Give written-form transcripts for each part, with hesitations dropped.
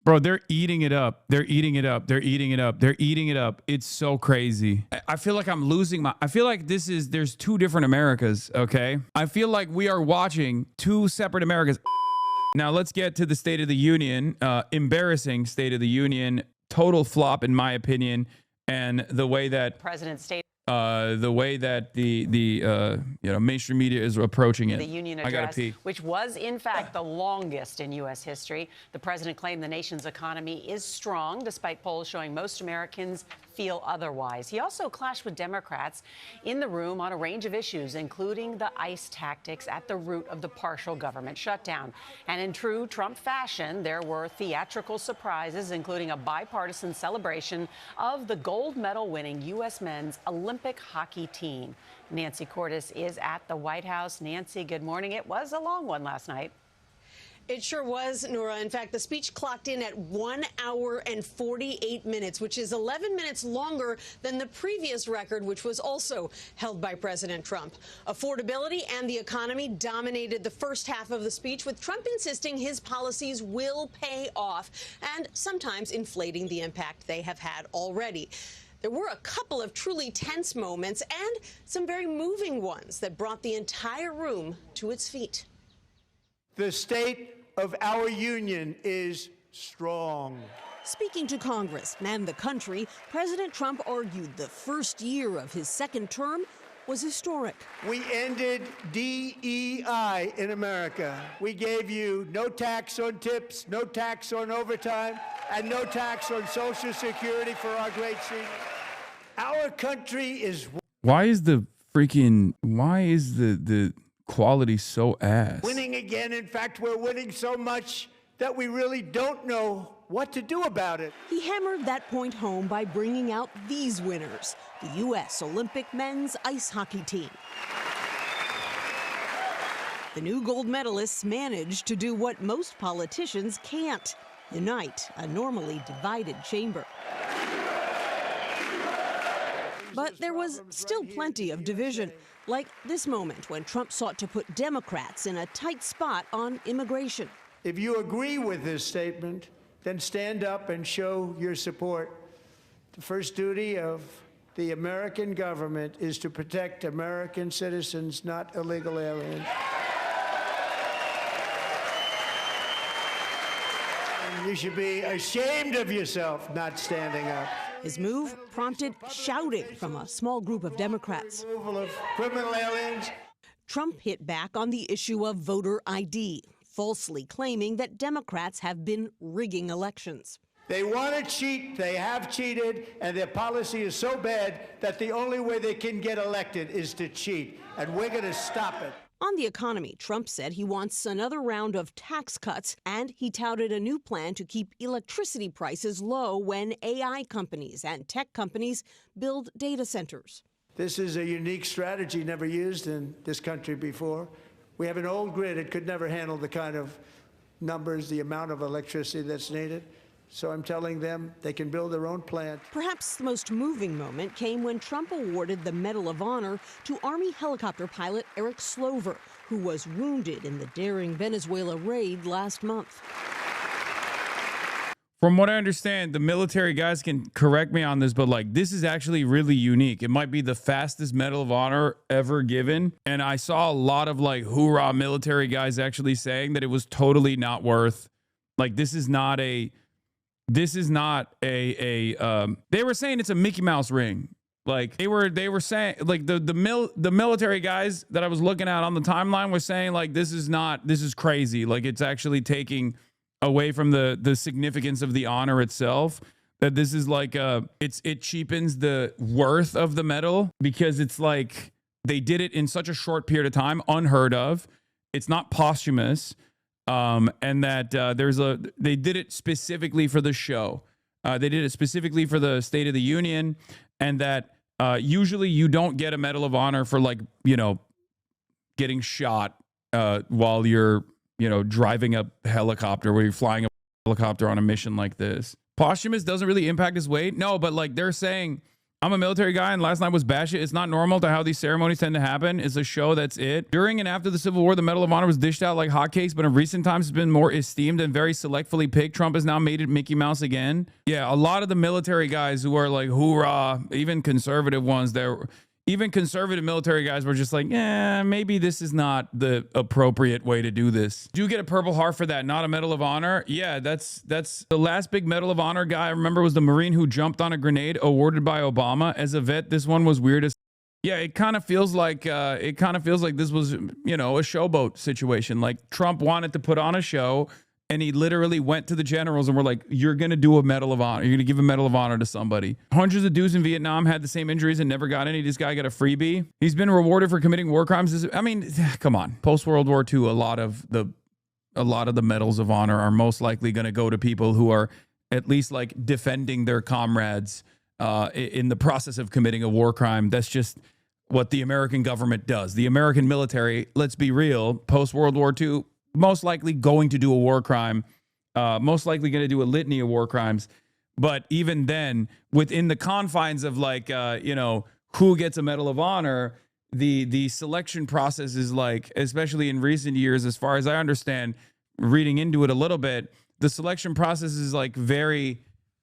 Bro, they're eating it up. They're eating it up. They're eating it up. They're eating it up. It's so crazy. I feel like I'm losing I feel like there's two different Americas, okay? I feel like we are watching two separate Americas. Now let's get to the State of the Union. Embarrassing State of the Union. Total flop, in my opinion. And the way that the mainstream media is approaching it. The union address, which was in fact the longest in U.S. history. The president claimed the nation's economy is strong, despite polls showing most Americans feel otherwise. He also clashed with Democrats in the room on a range of issues, including the ICE tactics at the root of the partial government shutdown. And in true Trump fashion, there were theatrical surprises, including a bipartisan celebration of the gold medal winning U.S. men's Olympic hockey team. Nancy Cordes is at the White House. Nancy, good morning. It was a long one last night. It sure was, Nora. In fact, the speech clocked in at 1 hour and 48 minutes, which is 11 minutes longer than the previous record, which was also held by President Trump. Affordability and the economy dominated the first half of the speech, with Trump insisting his policies will pay off and sometimes inflating the impact they have had already. There were a couple of truly tense moments and some very moving ones that brought the entire room to its feet. The state of our union is strong. Speaking to Congress and the country, President Trump argued the first year of his second term was historic. We ended DEI in America. We gave you no tax on tips, no tax on overtime, and no tax on Social Security for our great seniors. Our country is... Why is the quality so ass? Winning again. In fact, we're winning so much that we really don't know what to do about it. He hammered that point home by bringing out these winners, the U.S. Olympic men's ice hockey team. The new gold medalists managed to do what most politicians can't: unite a normally divided chamber. But there was still plenty of division, like this moment when Trump sought to put Democrats in a tight spot on immigration. If you agree with this statement, then stand up and show your support. The first duty of the American government is to protect American citizens, not illegal aliens. You should be ashamed of yourself not standing up. His move prompted shouting from a small group of Democrats. Removal of criminal aliens. Trump hit back on the issue of voter ID, falsely claiming that Democrats have been rigging elections. They want to cheat, they have cheated, and their policy is so bad that the only way they can get elected is to cheat, and we're going to stop it. On the economy, Trump said he wants another round of tax cuts, and he touted a new plan to keep electricity prices low when AI companies and tech companies build data centers. This is a unique strategy never used in this country before. We have an old grid. It could never handle the kind of numbers, the amount of electricity that's needed. So I'm telling them they can build their own plant. Perhaps the most moving moment came when Trump awarded the Medal of Honor to Army helicopter pilot Eric Slover, who was wounded in the daring Venezuela raid last month. From what I understand, the military guys can correct me on this, but like this is actually really unique. It might be the fastest Medal of Honor ever given. And I saw a lot of like hoorah military guys actually saying that it was totally not worth, like they were saying it's a Mickey Mouse ring. Like they were saying, like the military guys that I was looking at on the timeline were saying like this is crazy. Like it's actually taking away from the significance of the honor itself. That this is like it cheapens the worth of the medal because it's like they did it in such a short period of time, unheard of. It's not posthumous. And that they did it specifically for the show. They did it specifically for the State of the Union, and that usually you don't get a Medal of Honor for like, getting shot while you're, driving a helicopter, where you're flying a helicopter on a mission like this. Posthumous doesn't really impact his weight. No, but like they're saying I'm a military guy, and last night was bash it. It's not normal to how these ceremonies tend to happen. It's a show, that's it. During and after the Civil War, the Medal of Honor was dished out like hotcakes, but in recent times it's been more esteemed and very selectively picked. Trump has now made it Mickey Mouse again. Yeah, a lot of the military guys who are like, hoorah, even conservative ones, even conservative military guys were just like, yeah, maybe this is not the appropriate way to do this. Do you get a Purple Heart for that? Not a Medal of Honor? Yeah, that's the last big Medal of Honor guy I remember was the Marine who jumped on a grenade awarded by Obama. As a vet, this one was weird as. Yeah, it kind of feels like this was, you know, a showboat situation. Like Trump wanted to put on a show. And he literally went to the generals and were like, you're going to do a Medal of Honor. You're going to give a Medal of Honor to somebody. Hundreds of dudes in Vietnam had the same injuries and never got any. This guy got a freebie. He's been rewarded for committing war crimes. I mean, come on. Post-World War II, a lot of the medals of honor are most likely going to go to people who are at least like defending their comrades in the process of committing a war crime. That's just what the American government does. The American military, let's be real, post-World War II, most likely going to do a war crime, most likely going to do a litany of war crimes. But even then, within the confines of like, you know, who gets a Medal of Honor, the selection process is like, especially in recent years, as far as I understand, reading into it a little bit, the selection process is like very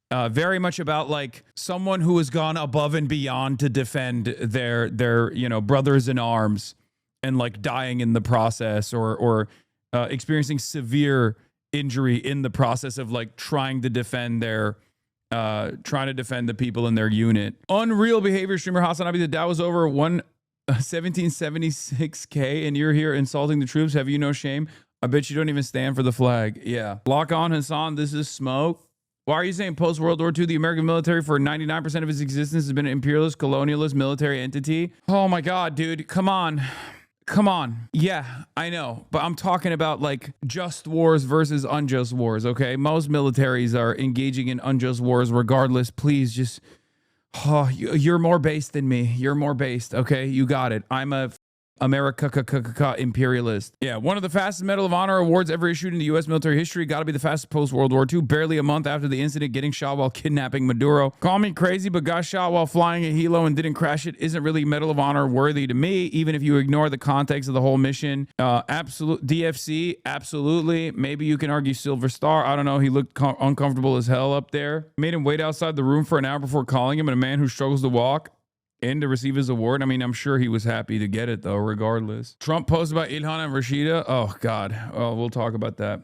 much about like someone who has gone above and beyond to defend their you know, brothers in arms and like dying in the process or experiencing severe injury in the process of like trying to defend the people in their unit. Unreal behavior streamer Hasanabi, the Dow was over 1776K and you're here insulting the troops. Have you no shame? I bet you don't even stand for the flag. Yeah. Lock on, Hassan. This is smoke. Why are you saying post-World War II, the American military for 99% of its existence has been an imperialist, colonialist military entity? Oh my God, dude. Come on. Come on. Yeah, I know. But I'm talking about like just wars versus unjust wars, okay? Most militaries are engaging in unjust wars regardless. Please just, oh, you're more based than me. You're more based, okay? You got it. I'm a America imperialist. Yeah, one of the fastest Medal of Honor awards ever issued in the U.S. military history. Got to be the fastest post-World War II. Barely a month after the incident, getting shot while kidnapping Maduro. Call me crazy, but got shot while flying a helo and didn't crash it isn't really Medal of Honor worthy to me, even if you ignore the context of the whole mission. Absolute DFC, absolutely. Maybe you can argue Silver Star. I don't know. He looked uncomfortable as hell up there. Made him wait outside the room for an hour before calling him, and a man who struggles to walk and to receive his award. I mean, I'm sure he was happy to get it, though, regardless. Trump posted about Ilhan and Rashida. Oh, God. Oh, we'll talk about that.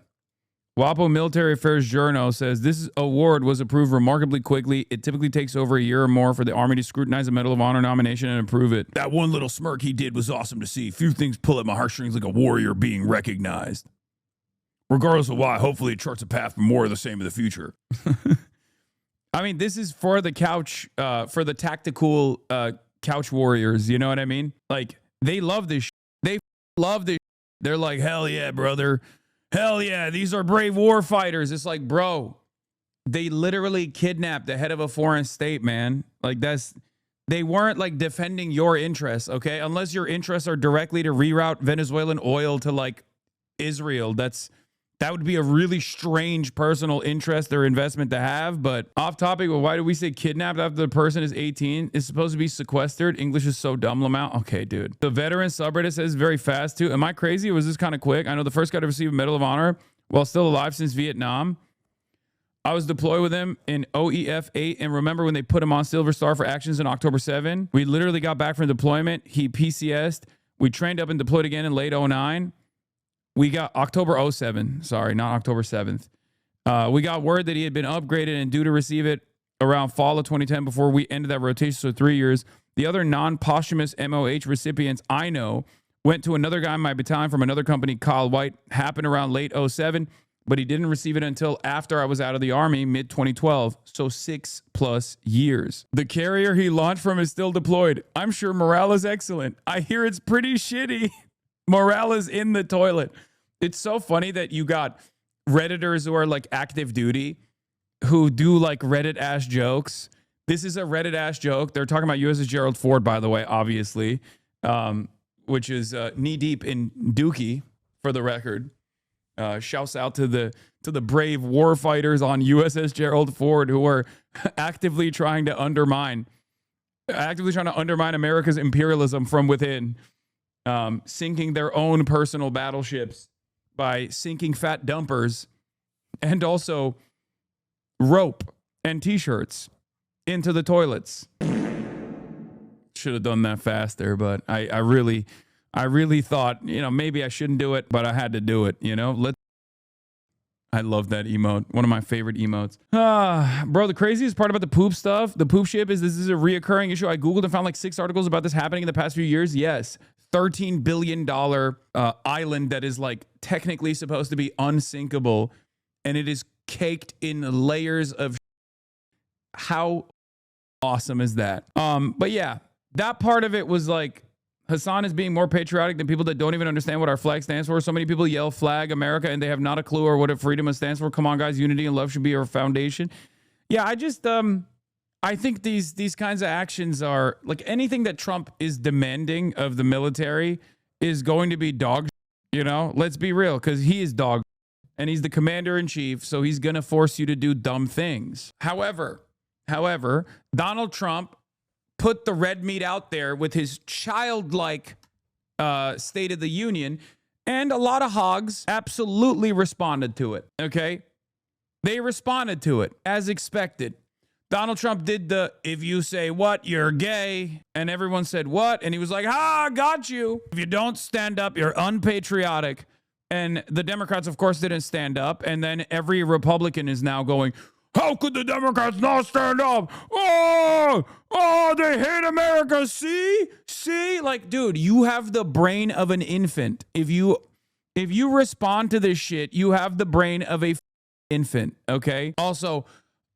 WAPO Military Affairs Journal says this award was approved remarkably quickly. It typically takes over a year or more for the Army to scrutinize a Medal of Honor nomination and approve it. That one little smirk he did was awesome to see. Few things pull at my heartstrings like a warrior being recognized. Regardless of why, hopefully it charts a path for more of the same in the future. I mean, this is for the couch, for the tactical couch warriors. You know what I mean? Like, they love this. They love this. They're like, hell yeah, brother. Hell yeah. These are brave war fighters. It's like, bro, they literally kidnapped the head of a foreign state, man. Like, they weren't like defending your interests, okay? Unless your interests are directly to reroute Venezuelan oil to like Israel. That would be a really strange personal interest or investment to have. But off topic, well, why do we say kidnapped after the person is 18? It's supposed to be sequestered. English is so dumb, Lamau. Okay, dude. The veteran subreddit says very fast, too. Am I crazy or was this kind of quick? I know the first guy to receive a Medal of Honor while still alive since Vietnam. I was deployed with him in OEF 8. And remember when they put him on Silver Star for actions in October 7? We literally got back from deployment. He PCS'd. We trained up and deployed again in late 09. We got October 07. Sorry, not October 7th. We got word that he had been upgraded and due to receive it around fall of 2010 before we ended that rotation, so 3 years. The other non-posthumous MOH recipients I know went to another guy in my battalion from another company, Kyle White. Happened around late 07, but he didn't receive it until after I was out of the Army, mid-2012, so 6+ years. The carrier he launched from is still deployed. I'm sure morale is excellent. I hear it's pretty shitty. Morale is in the toilet. It's so funny that you got Redditors who are like active duty who do like Reddit ass jokes. This is a Reddit ass joke. They're talking about USS Gerald Ford, by the way, obviously, which is knee deep in Dookie for the record. Shouts out to the brave war fighters on USS Gerald Ford who are actively trying to undermine actively trying to undermine America's imperialism from within, sinking their own personal battleships by sinking fat dumpers and also rope and t-shirts into the toilets. Should have done that faster, but I really thought, maybe I shouldn't do it, but I had to do it, I love that emote. One of my favorite emotes. Bro, the craziest part about the poop stuff, the poop ship, is this is a reoccurring issue. I Googled and found like 6 articles about this happening in the past few years. Yes. $13 billion island that is like technically supposed to be unsinkable, and it is caked in layers of how awesome is that? But yeah, that part of it was like, Hasan is being more patriotic than people that don't even understand what our flag stands for. So many people yell flag America and they have not a clue or what freedom stands for. Come on, guys. Unity and love should be our foundation. Yeah, I think these kinds of actions are like anything that Trump is demanding of the military is going to be dog shit, Let's be real, because he is dog shit, and he's the commander in chief. So he's going to force you to do dumb things. However, Donald Trump put the red meat out there with his childlike State of the Union, and a lot of hogs absolutely responded to it, okay? They responded to it as expected. Donald Trump did the, if you say what, you're gay, and everyone said what, and he was like, got you. If you don't stand up, you're unpatriotic. And the Democrats, of course, didn't stand up, and then every Republican is now going, how could the Democrats not stand up? Oh, they hate America. See? Like, dude, you have the brain of an infant. If you respond to this shit, you have the brain of a infant, okay? Also,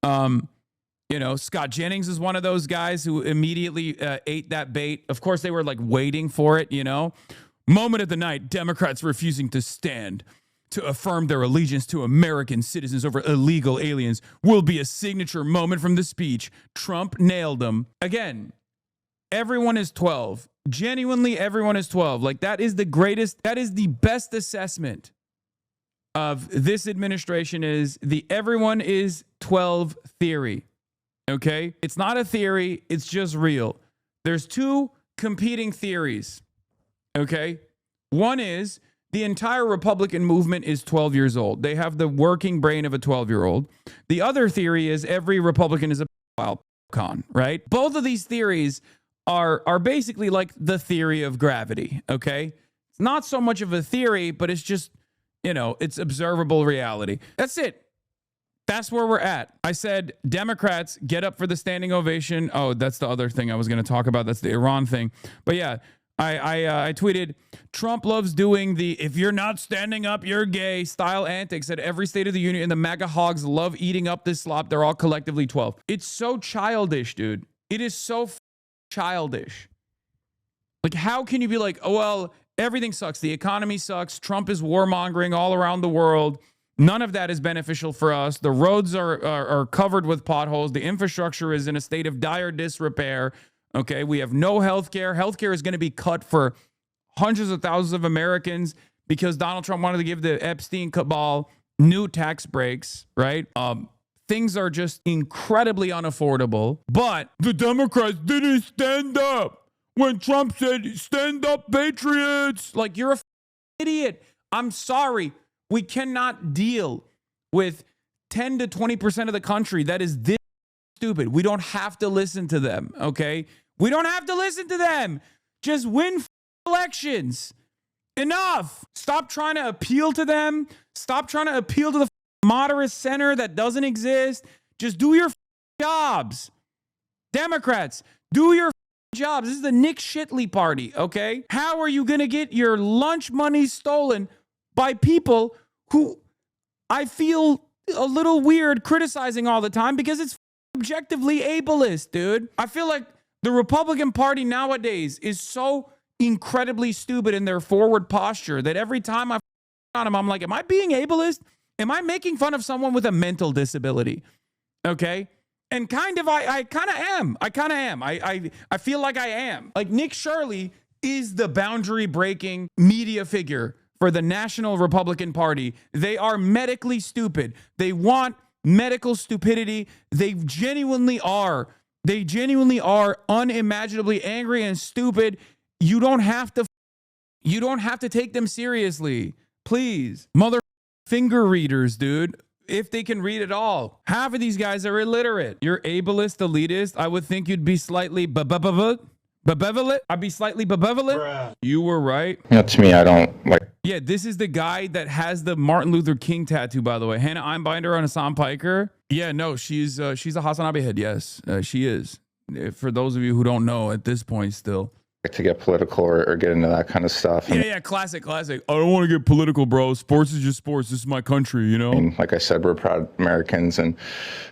Scott Jennings is one of those guys who immediately ate that bait. Of course, they were like waiting for it, Moment of the night, Democrats refusing to stand to affirm their allegiance to American citizens over illegal aliens will be a signature moment from the speech. Trump nailed them. Again, everyone is 12. Genuinely, everyone is 12. Like, that is the best assessment of this administration is the everyone is 12 theory. Okay? It's not a theory. It's just real. There's 2 competing theories. Okay? One is the entire Republican movement is 12 years old. They have the working brain of a 12-year-old. The other theory is every Republican is a wild con, right? Both of these theories are basically like the theory of gravity, okay? It's not so much of a theory, but it's just, it's observable reality. That's it. That's where we're at. I said, Democrats, get up for the standing ovation. Oh, that's the other thing I was going to talk about. That's the Iran thing. But yeah, I tweeted, Trump loves doing the if you're not standing up, you're gay style antics at every State of the Union, and the MAGA hogs love eating up this slop. They're all collectively 12. It's so childish, dude. It is so childish. Like, how can you be like, oh, well, everything sucks. The economy sucks. Trump is warmongering all around the world. None of that is beneficial for us. The roads are covered with potholes. The infrastructure is in a state of dire disrepair. Okay, we have no health care. Health care is going to be cut for hundreds of thousands of Americans because Donald Trump wanted to give the Epstein cabal new tax breaks, right? Things are just incredibly unaffordable. But the Democrats didn't stand up when Trump said, stand up, patriots. Like, you're a idiot. I'm sorry. We cannot deal with 10 to 20% of the country that is this stupid. We don't have to listen to them, okay? We don't have to listen to them. Just win elections. Enough. Stop trying to appeal to them. Stop trying to appeal to the moderate center that doesn't exist. Just do your jobs. Democrats, do your jobs. This is the Nick Shitley party, okay? How are you going to get your lunch money stolen by people who I feel a little weird criticizing all the time because it's objectively ableist, dude? I feel like the Republican Party nowadays is so incredibly stupid in their forward posture that every time I on them, I'm like, am I being ableist? Am I making fun of someone with a mental disability? Okay? And kind of, I kind of am. I feel like I am. Like, Nick Shirley is the boundary-breaking media figure for the National Republican Party. They are medically stupid. They want medical stupidity. They genuinely are They genuinely are unimaginably angry and stupid. You don't have to take them seriously. Please. Mother finger readers, dude. If they can read at all. Half of these guys are illiterate. You're ableist, elitist. I would think you'd be slightly benevolent. I'd be slightly benevolent. Bruh. You were right. You know, to me, I don't like. Yeah, this is the guy that has the Martin Luther King tattoo, by the way. Hannah Einbinder on Hassan Piker. Yeah, no, she's a Hasanabi head. Yes, she is. For those of you who don't know at this point still. To get political or get into that kind of stuff. Yeah, classic. I don't want to get political, bro. Sports is just sports. This is my country, you know? I mean, like I said, we're proud Americans, and,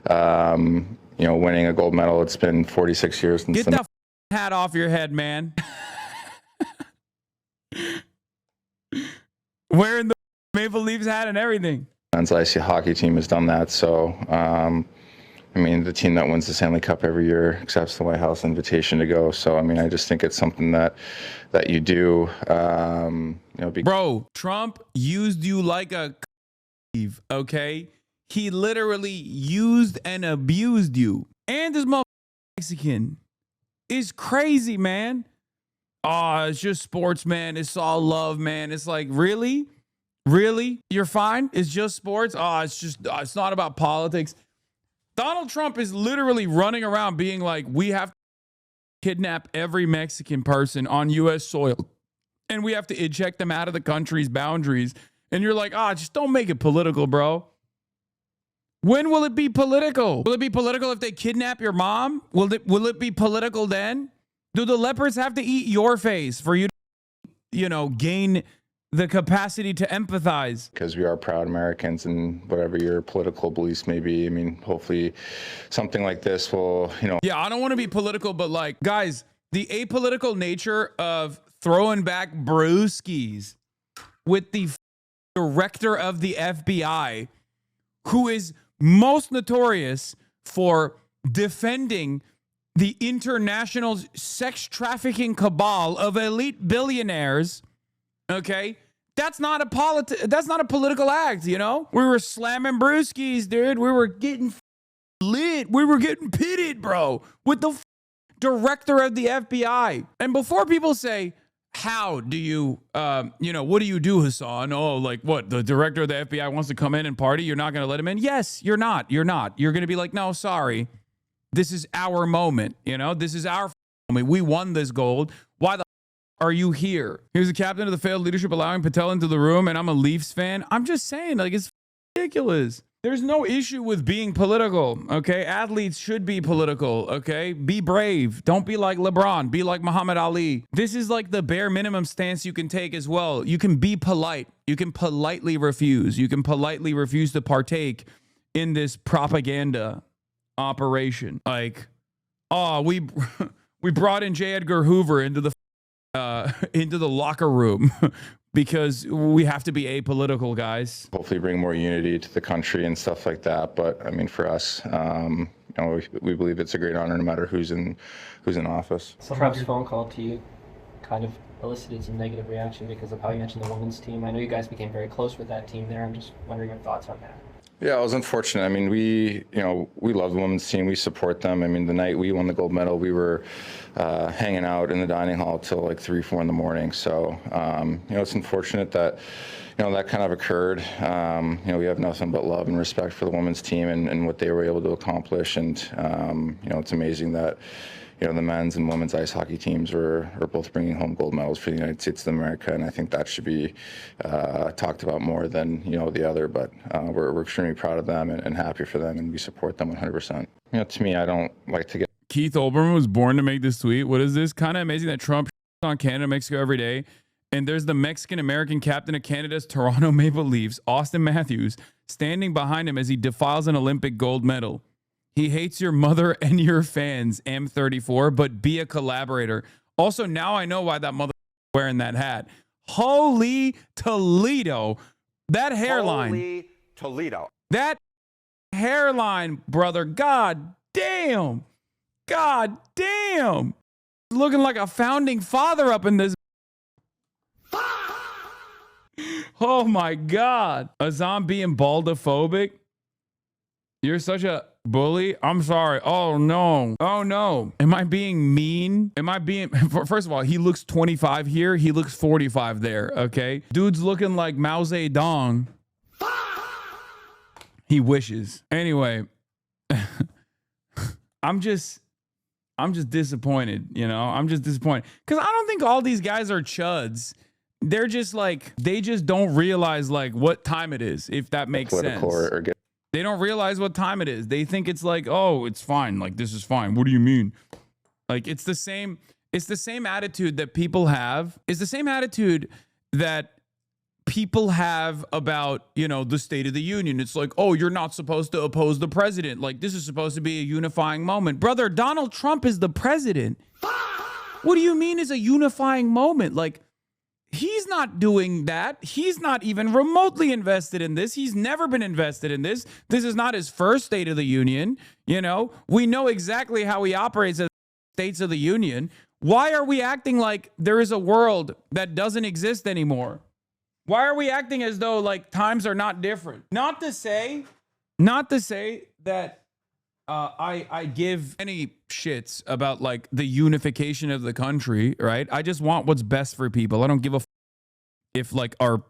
you know, winning a gold medal, it's been 46 years since. Get that hat off your head, man. Wearing the Maple Leafs hat and everything. Men's IC hockey team has done that. So, I mean, the team that wins the Stanley Cup every year accepts the White House invitation to go. So, I mean, I just think it's something that you do, you know. Bro, Trump used you like a okay? He literally used and abused you. And this motherfucker Mexican is crazy, man. Oh, it's just sports, man. It's all love, man. It's like, really? Really? You're fine? It's just sports? Oh, it's not about politics. Donald Trump is literally running around being like, we have to kidnap every Mexican person on U.S. soil, and we have to eject them out of the country's boundaries. And you're like, just don't make it political, bro. When will it be political? Will it be political if they kidnap your mom? Will it be political then? Do the leopards have to eat your face for you to, you know, gain the capacity to empathize? Because we are proud Americans, and whatever your political beliefs may be, I mean, hopefully something like this will, you know. Yeah, I don't want to be political, but like, guys, the apolitical nature of throwing back brewskis with the director of the FBI, who is most notorious for defending the international sex trafficking cabal of elite billionaires, okay? That's not a political act, you know? We were slamming brewskis, dude. We were getting lit. We were getting pitted, bro, with the director of the FBI. And before people say, how do you, you know, what do you do, Hassan? Oh, like what? The director of the FBI wants to come in and party. You're not going to let him in? Yes, you're not. You're not. You're going to be like, no, sorry. This is our moment. You know, this is our moment. We won this gold. Why the are you here? Here's the captain of the failed leadership allowing Patel into the room, and I'm a Leafs fan. I'm just saying, like, it's ridiculous. There's no issue with being political, okay? Athletes should be political, okay? Be brave. Don't be like LeBron. Be like Muhammad Ali. This is like the bare minimum stance you can take as well. You can be polite. You can politely refuse. You can politely refuse to partake in this propaganda operation. Like, oh, we brought in J. Edgar Hoover into the locker room because we have to be apolitical, guys. Hopefully bring more unity to the country and stuff like that. But I mean, for us, you know, we believe it's a great honor no matter who's in office. Trump's phone call to you kind of elicited some negative reaction because of how you mentioned the women's team. I know you guys became very close with that team there. I'm just wondering your thoughts on that. Yeah, it was unfortunate. I mean, we love the women's team. We support them. I mean, the night we won the gold medal, we were hanging out in the dining hall till like 3, 4 in the morning. So, you know, it's unfortunate that, you know, that kind of occurred. You know, we have nothing but love and respect for the women's team and what they were able to accomplish. And, you know, it's amazing that, you know, the men's and women's ice hockey teams are both bringing home gold medals for the United States of America, and I think that should be talked about more than, you know, the other. But we're extremely proud of them and happy for them, and we support them 100%. You know, to me, I don't like to get. Keith Olbermann was born to make this tweet. What is this? Kind of amazing that Trump on Canada, Mexico every day, and there's the Mexican-American captain of Canada's Toronto Maple Leafs, Austin Matthews, standing behind him as he defiles an Olympic gold medal. He hates your mother and your fans, M34, but be a collaborator. Also, now I know why that mother wearing that hat. Holy Toledo. That hairline. Holy Toledo. That hairline, brother. God damn. God damn. Looking like a founding father up in this. Oh, my God. A zombie and baldophobic. You're such a bully. I'm sorry. Oh no. Oh no. Am I being mean? Am I being, first of all, he looks 25 here. He looks 45 there. Okay. Dude's looking like Mao Zedong. He wishes. Anyway, I'm just disappointed, you know? I'm just disappointed. Because I don't think all these guys are chuds. They're just like, they just don't realize like what time it is, if that makes sense. They don't realize what time it is. They think it's like, oh, it's fine. Like, this is fine. What do you mean? Like, it's the same attitude that people have. It's the same attitude that people have about, you know, the State of the Union. It's like, oh, you're not supposed to oppose the president. Like, this is supposed to be a unifying moment. Brother, Donald Trump is the president. What do you mean is a unifying moment? Like, he's not doing that. He's not even remotely invested in this. He's never been invested in this. This is not his first State of the Union. You know, we know exactly how he operates as States of the Union. Why are we acting like there is a world that doesn't exist anymore? Why are we acting as though like times are not different? Not to say that I give any shits about like the unification of the country, right? I just want what's best for people. I don't give a if like our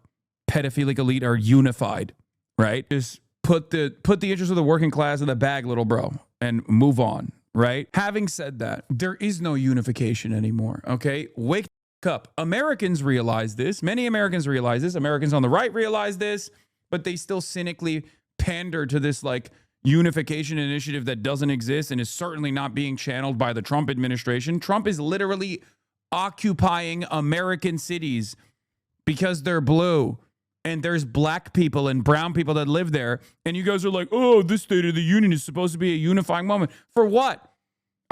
pedophilic elite are unified, right? Just put the interests of the working class in the bag, little bro, and move on, right? Having said that, there is no unification anymore, okay? Wake up. Americans realize this. Many Americans realize this. Americans on the right realize this, but they still cynically pander to this like unification initiative that doesn't exist and is certainly not being channeled by the Trump administration. Trump is literally occupying American cities because they're blue and there's black people and brown people that live there. And you guys are like, oh, this State of the Union is supposed to be a unifying moment. For what?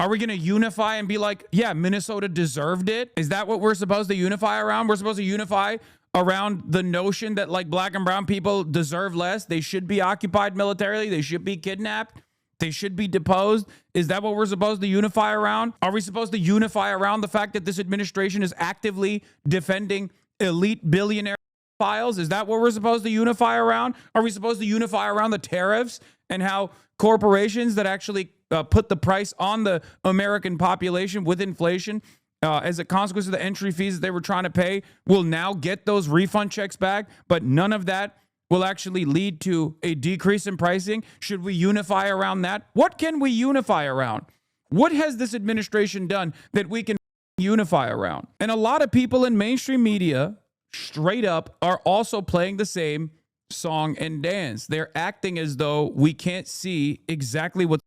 Are we going to unify and be like, yeah, Minnesota deserved it? Is that what we're supposed to unify around? We're supposed to unify around the notion that like black and brown people deserve less. They should be occupied militarily. They should be kidnapped. They should be deposed. Is that what we're supposed to unify around? Are we supposed to unify around the fact that this administration is actively defending elite billionaire files? Is that what we're supposed to unify around? Are we supposed to unify around the tariffs and how corporations that actually put the price on the American population with inflation as a consequence of the entry fees that they were trying to pay will now get those refund checks back, but none of that will actually lead to a decrease in pricing? Should we unify around that? What can we unify around? What has this administration done that we can unify around? And a lot of people in mainstream media straight up are also playing the same song and dance. They're acting as though we can't see exactly what's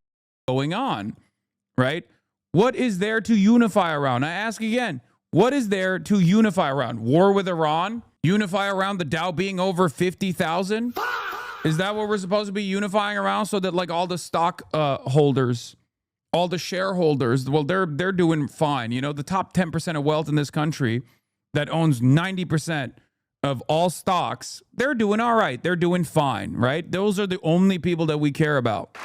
going on, right? What is there to unify around? I ask again, what is there to unify around? War with Iran? Unify around the Dow being over 50,000? Is that what we're supposed to be unifying around so that like all the stock holders, all the shareholders, well, they're doing fine. You know, the top 10% of wealth in this country that owns 90% of all stocks, they're doing all right. They're doing fine, right? Those are the only people that we care about.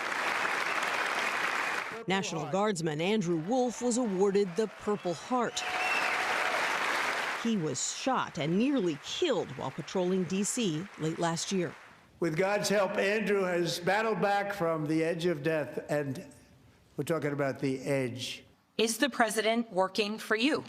National Guardsman Andrew Wolf was awarded the Purple Heart. He was shot and nearly killed while patrolling D.C. late last year. With God's help, Andrew has battled back from the edge of death, and we're talking about the edge. Is the president working for you?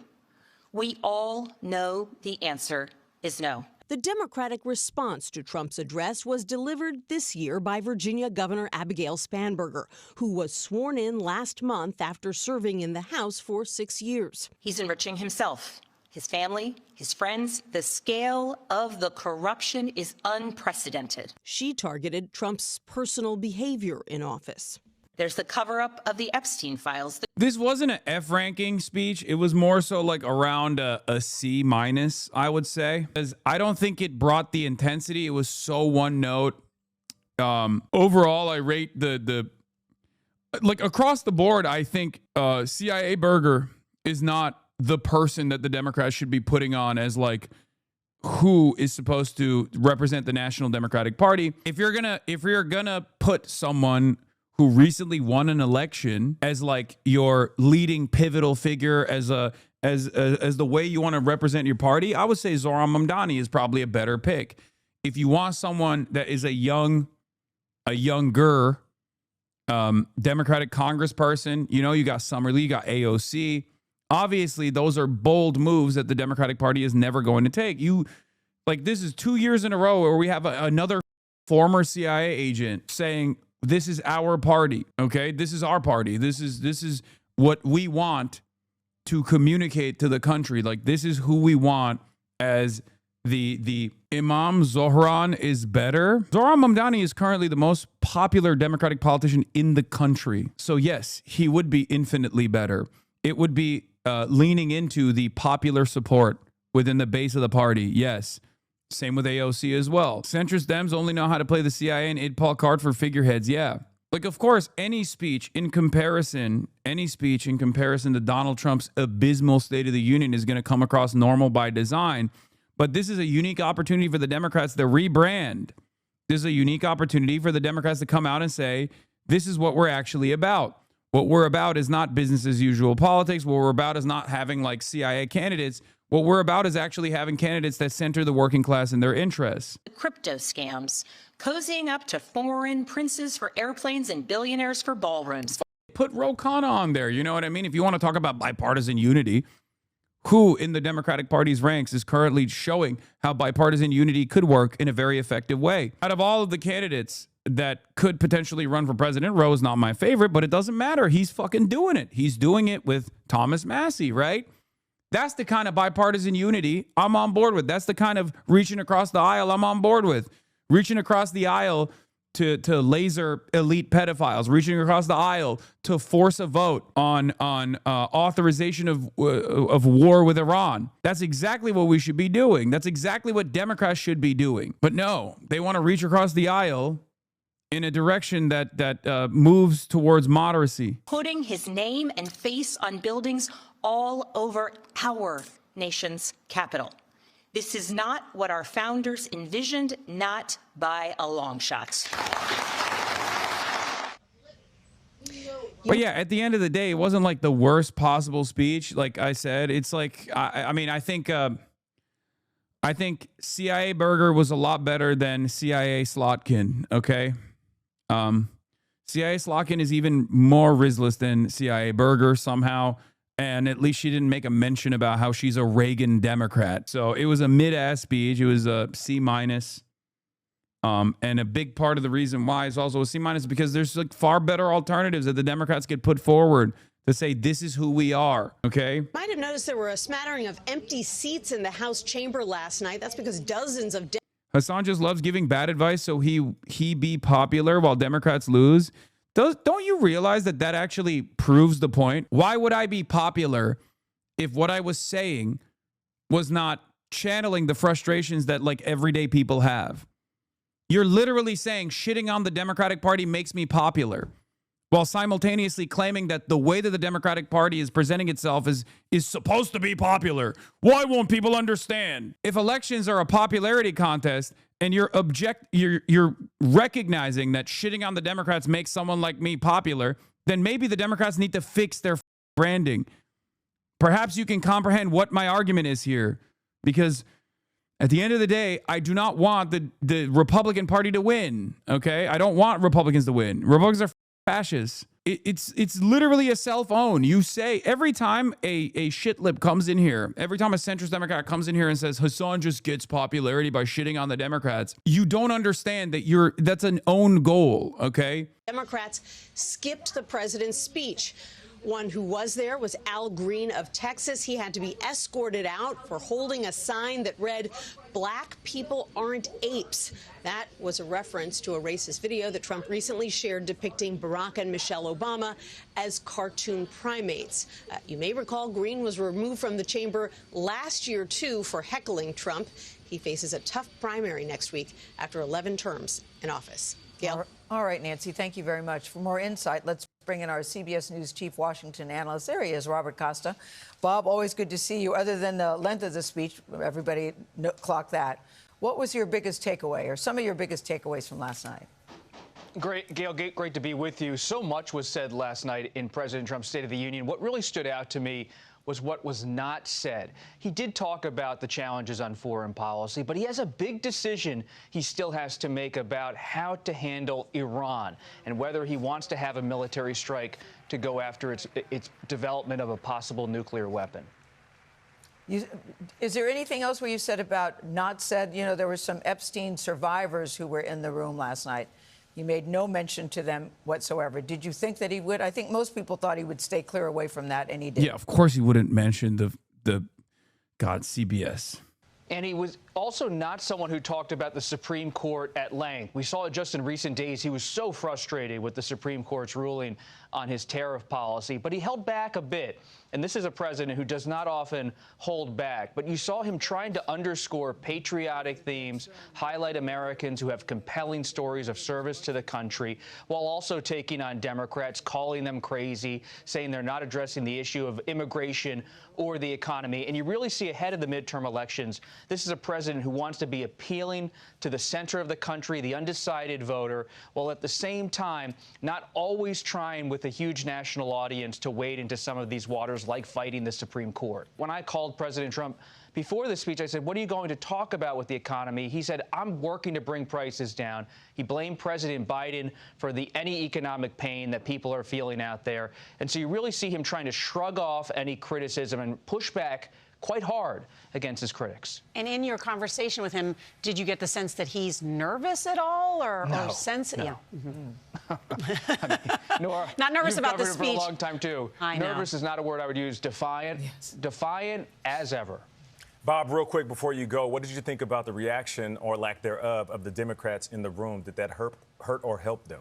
We all know the answer is no. The Democratic response to Trump's address was delivered this year by Virginia Governor Abigail Spanberger, who was sworn in last month after serving in the House for 6 years. He's enriching himself, his family, his friends. The scale of the corruption is unprecedented. She targeted Trump's personal behavior in office. There's the cover-up of the Epstein files. This wasn't an F ranking speech. It was more so like around a C minus, I would say. Because I don't think it brought the intensity. It was so one note. Overall, I rate the like across the board, I think CIA Burger is not the person that the Democrats should be putting on as like who is supposed to represent the National Democratic Party. If you're gonna put someone who recently won an election as like your leading pivotal figure as the way you want to represent your party, I would say Zohran Mamdani is probably a better pick. If you want someone that is a younger Democratic congressperson. You know, you got Summerlee, you got AOC. Obviously, those are bold moves that the Democratic Party is never going to take. This is 2 years in a row where we have another former CIA agent saying, this is our party, okay? This is our party. This is what we want to communicate to the country. Like, this is who we want as the Imam Zohran is better. Zohran Mamdani is currently the most popular Democratic politician in the country. So yes, he would be infinitely better. It would be leaning into the popular support within the base of the party. Yes. Same with AOC as well. Centrist Dems only know how to play the CIA and IDPAL card for figureheads. Yeah. Like, of course, any speech in comparison to Donald Trump's abysmal State of the Union is going to come across normal by design. But this is a unique opportunity for the Democrats to rebrand. This is a unique opportunity for the Democrats to come out and say, this is what we're actually about. What we're about is not business as usual politics. What we're about is not having like CIA candidates. What we're about is actually having candidates that center the working class in their interests. Crypto scams, cozying up to foreign princes for airplanes and billionaires for ballrooms. Put Ro Khanna on there. You know what I mean? If you want to talk about bipartisan unity, who in the Democratic Party's ranks is currently showing how bipartisan unity could work in a very effective way? Out of all of the candidates that could potentially run for president, Ro is not my favorite, but it doesn't matter. He's fucking doing it. He's doing it with Thomas Massie, right? That's the kind of bipartisan unity I'm on board with. That's the kind of reaching across the aisle I'm on board with. Reaching across the aisle to laser elite pedophiles, reaching across the aisle to force a vote on authorization of war with Iran. That's exactly what we should be doing. That's exactly what Democrats should be doing. But no, they want to reach across the aisle in a direction that moves towards moderacy. Putting his name and face on buildings all over our nation's capital. This is not what our founders envisioned, not by a long shot. But yeah, at the end of the day, it wasn't like the worst possible speech. Like I said, it's like, I think CIA Burger was a lot better than CIA Slotkin, okay? CIA Slotkin is even more Rizless than CIA Burger somehow. And at least she didn't make a mention about how she's a Reagan Democrat. So it was a mid-ass speech. It was a C-. And a big part of the reason why it's also a C- because there's like far better alternatives that the Democrats get put forward to say, this is who we are, okay? Might have noticed there were a smattering of empty seats in the House chamber last night. That's because dozens of Hasan just loves giving bad advice so he be popular while Democrats lose. Don't you realize that actually proves the point? Why would I be popular if what I was saying was not channeling the frustrations that like everyday people have? You're literally saying shitting on the Democratic Party makes me popular, while simultaneously claiming that the way that the Democratic Party is presenting itself is supposed to be popular. Why won't people understand? If elections are a popularity contest and you're recognizing that shitting on the Democrats makes someone like me popular, then maybe the Democrats need to fix their branding. Perhaps you can comprehend what my argument is here, because at the end of the day, I do not want the Republican Party to win, okay? I don't want Republicans to win. Republicans are fascists. It's literally a self-own. You say every time a shit lip comes in here, every time a centrist Democrat comes in here and says Hasan just gets popularity by shitting on the Democrats, you don't understand that that's an own goal, okay? Democrats skipped the president's speech. One who was there was Al Green of Texas. He had to be escorted out for holding a sign that read, "Black people aren't apes." That was a reference to a racist video that Trump recently shared depicting Barack and Michelle Obama as cartoon primates. You may recall Green was removed from the chamber last year, too, for heckling Trump. He faces a tough primary next week after 11 terms in office. Gail? All right, Nancy, thank you very much. For more insight, let's bring in our CBS News chief Washington analyst. There he is, Robert Costa. Bob, always good to see you. Other than the length of the speech, everybody clock that. What was your biggest takeaway, or some of your biggest takeaways from last night? Great, Gail, great to be with you. So much was said last night in President Trump's State of the Union. What really stood out to me was what was not said. He did talk about the challenges on foreign policy, but he has a big decision he still has to make about how to handle Iran and whether he wants to have a military strike to go after its development of a possible nuclear weapon. Is there anything else where you said about not said? You know, there were some Epstein survivors who were in the room last night. You made no mention to them whatsoever. Did you think that he would? I think most people thought he would stay clear away from that, and he did. Yeah, of course he wouldn't mention the CBS. And he was also not someone who talked about the Supreme Court at length. We saw it just in recent days. He was so frustrated with the Supreme Court's ruling on his tariff policy, but he held back a bit. And this is a president who does not often hold back. But you saw him trying to underscore patriotic themes, highlight Americans who have compelling stories of service to the country, while also taking on Democrats, calling them crazy, saying they're not addressing the issue of immigration or the economy. And you really see ahead of the midterm elections, this is a president who wants to be appealing to the center of the country, the undecided voter, while at the same time not always trying with a huge national audience to wade into some of these waters like fighting the Supreme Court. When I called President Trump before the speech, I said, what are you going to talk about with the economy? He said, I'm working to bring prices down. He blamed President Biden for any economic pain that people are feeling out there. And so you really see him trying to shrug off any criticism and push back quite hard against his critics. And in your conversation with him, did you get the sense that he's nervous at all, or sensitive? No. Yeah. I mean, Nora, not nervous about the speech. For a long time too. I know. Nervous is not a word I would use. Defiant, defiant as ever. Bob, real quick before you go, what did you think about the reaction or lack thereof of the Democrats in the room? Did that hurt or help them?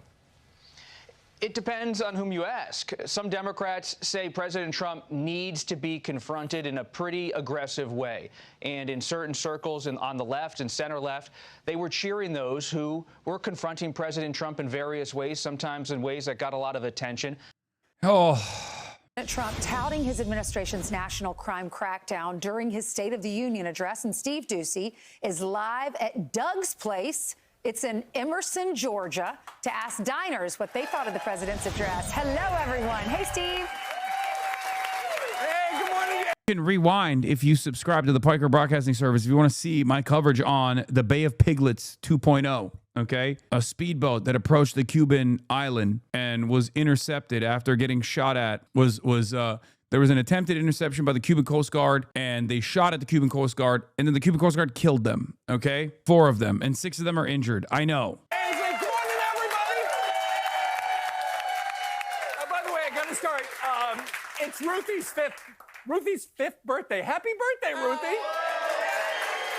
It depends on whom you ask. Some Democrats say President Trump needs to be confronted in a pretty aggressive way. And in certain circles and on the left and center left, they were cheering those who were confronting President Trump in various ways, sometimes in ways that got a lot of attention. Trump touting his administration's national crime crackdown during his State of the Union address. And Steve Ducey is live at Doug's place. It's in Emerson, Georgia, to ask diners what they thought of the president's address. Hello, everyone. Hey, Steve. Hey, good morning. You can rewind if you subscribe to the Piker Broadcasting Service if you want to see my coverage on the Bay of Piglets 2.0. Okay, a speedboat that approached the Cuban island and was intercepted after getting shot at there was an attempted interception by the Cuban Coast Guard, and they shot at the Cuban Coast Guard, and then the Cuban Coast Guard killed them, okay? 4 of them, and 6 of them are injured. I know. Hey, good morning, everybody. By the way, I got to start. It's Ruthie's fifth birthday. Happy birthday, Ruthie.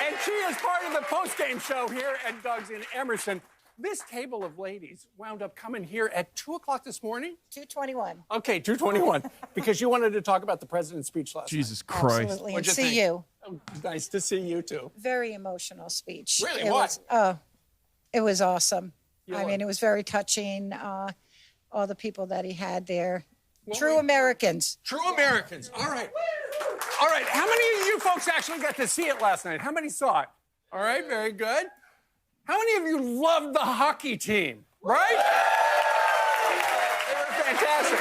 And she is part of the post-game show here at Doug's in Emerson. This table of ladies wound up coming here at 2 o'clock this morning? 2:21. Okay, 2:21, because you wanted to talk about the president's speech last night. Jesus Christ. Absolutely, and see you. Oh, nice to see you, too. Very emotional speech. Really, what? It was awesome. I mean, it was very touching, all the people that he had there. True Americans. True Americans. All right. All right, how many of you folks actually got to see it last night? How many saw it? All right, very good. How many of you loved the hockey team, right? They were fantastic.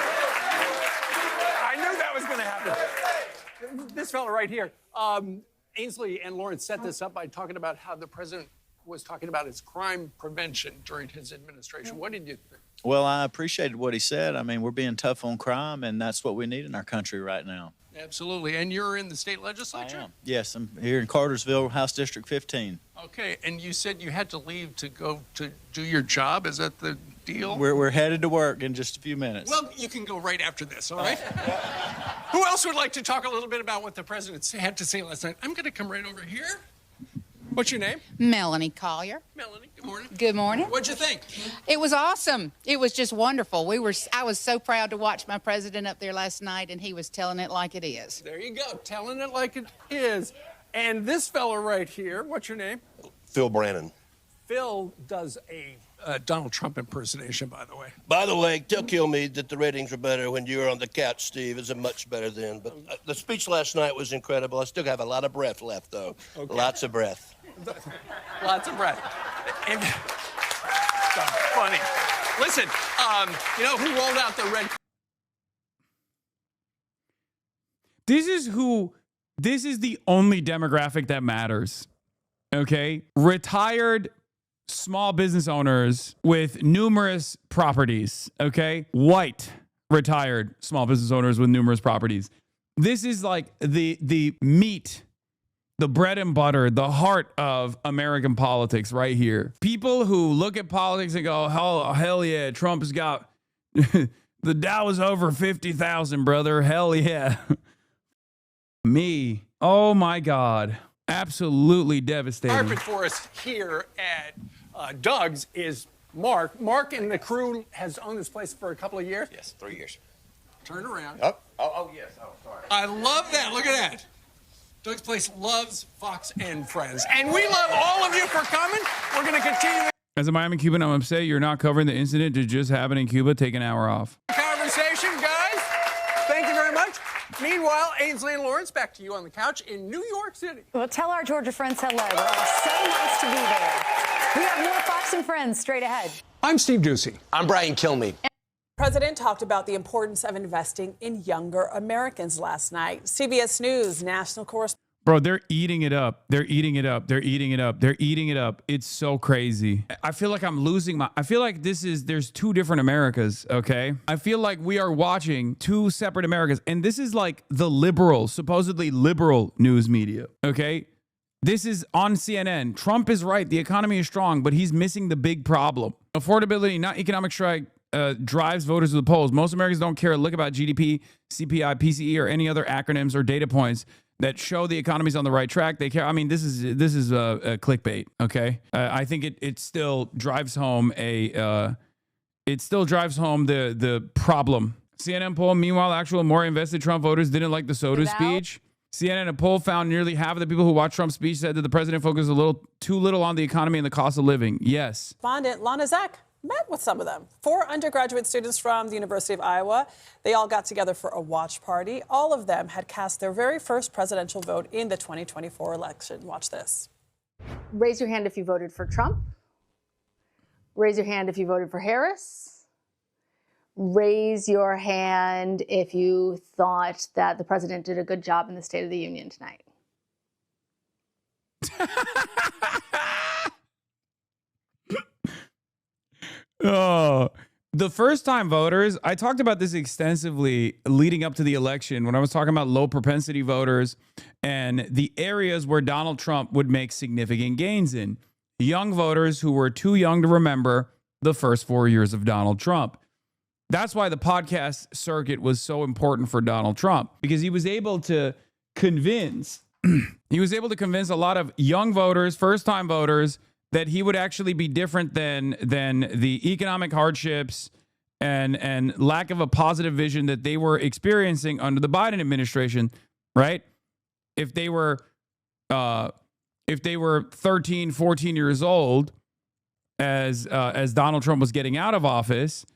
I knew that was going to happen. This fella right here, Ainsley and Lawrence set this up by talking about how the president was talking about his crime prevention during his administration. What did you think? Well, I appreciated what he said. I mean, we're being tough on crime, and that's what we need in our country right now. Absolutely. And you're in the state legislature? I am. Yes, I'm here in Cartersville, House District 15. Okay, and you said you had to leave to go to do your job. Is that the deal? We're headed to work in just a few minutes. Well, you can go right after this, all right? Who else would like to talk a little bit about what the president had to say last night? I'm going to come right over here. What's your name? Melanie Collier. Melanie, good morning. Good morning. What'd you think? It was awesome. It was just wonderful. I was so proud to watch my president up there last night, and he was telling it like it is. There you go, telling it like it is. And this fella right here, what's your name? Phil Brannon. Phil does a Donald Trump impersonation, by the way. By the way, don't kill me that the ratings were better when you were on the couch, Steve. It was much better then. But the speech last night was incredible. I still have a lot of breath left, though. Okay. Lots of breath. Lots of breath. And funny. Listen, you know who rolled out the red? This is the only demographic that matters. Okay? Retired small business owners with numerous properties. Okay? White retired small business owners with numerous properties. This is like the meat, the bread and butter, the heart of American politics right here. People who look at politics and go, hell yeah, Trump has got the Dow is over 50,000, brother. Hell yeah. Me. Oh my God. Absolutely devastating. Carpet for us here at Doug's is Mark. Mark and the crew has owned this place for a couple of years. Yes, 3 years. Turn around. Oh, yes. Oh, sorry. I love that. Look at that. Doug's Place loves Fox and Friends. And we love all of you for coming. We're going to continue As a Miami Cuban, I'm upset you're not covering the incident to just happen in Cuba. Take an hour off. the conversation, guys. Thank you very much. Meanwhile, Ainsley and Lawrence, back to you on the couch in New York City. Well, tell our Georgia friends hello. We're all so nice to be there. We have more Fox and Friends straight ahead. I'm Steve Ducey. I'm Brian Kilmeade. The president talked about the importance of investing in younger Americans last night. CBS News national correspondent. Bro, they're eating it up. They're eating it up. They're eating it up. They're eating it up. It's so crazy. I feel like I'm losing I feel like there's two different Americas, okay? I feel like we are watching two separate Americas. And this is like the liberal, supposedly liberal news media, okay? This is on CNN. Trump is right. The economy is strong, but he's missing the big problem. Affordability, not economic strike, drives voters to the polls. Most Americans don't care a lick about GDP, CPI, PCE, or any other acronyms or data points that show the economy's on the right track. They care. I mean, this is a clickbait. Okay, I think it still drives home the problem. CNN poll. Meanwhile, actual more invested Trump voters didn't like the soda speech. CNN, a poll found nearly half of the people who watched Trump's speech said that the president focused too little on the economy and the cost of living. Yes. Respondent Lana Zach met with some of them. 4 undergraduate students from the University of Iowa. They all got together for a watch party. All of them had cast their very first presidential vote in the 2024 election. Watch this. Raise your hand if you voted for Trump. Raise your hand if you voted for Harris. Raise your hand if you thought that the president did a good job in the State of the Union tonight. Oh, the first time voters, I talked about this extensively leading up to the election when I was talking about low propensity voters and the areas where Donald Trump would make significant gains in. Young voters who were too young to remember the first 4 years of Donald Trump. That's why the podcast circuit was so important for Donald Trump, because he was able to convince a lot of young voters, first time voters, that he would actually be different than the economic hardships and lack of a positive vision that they were experiencing under the Biden administration, right? If they were 13, 14 years old as Donald Trump was getting out of office,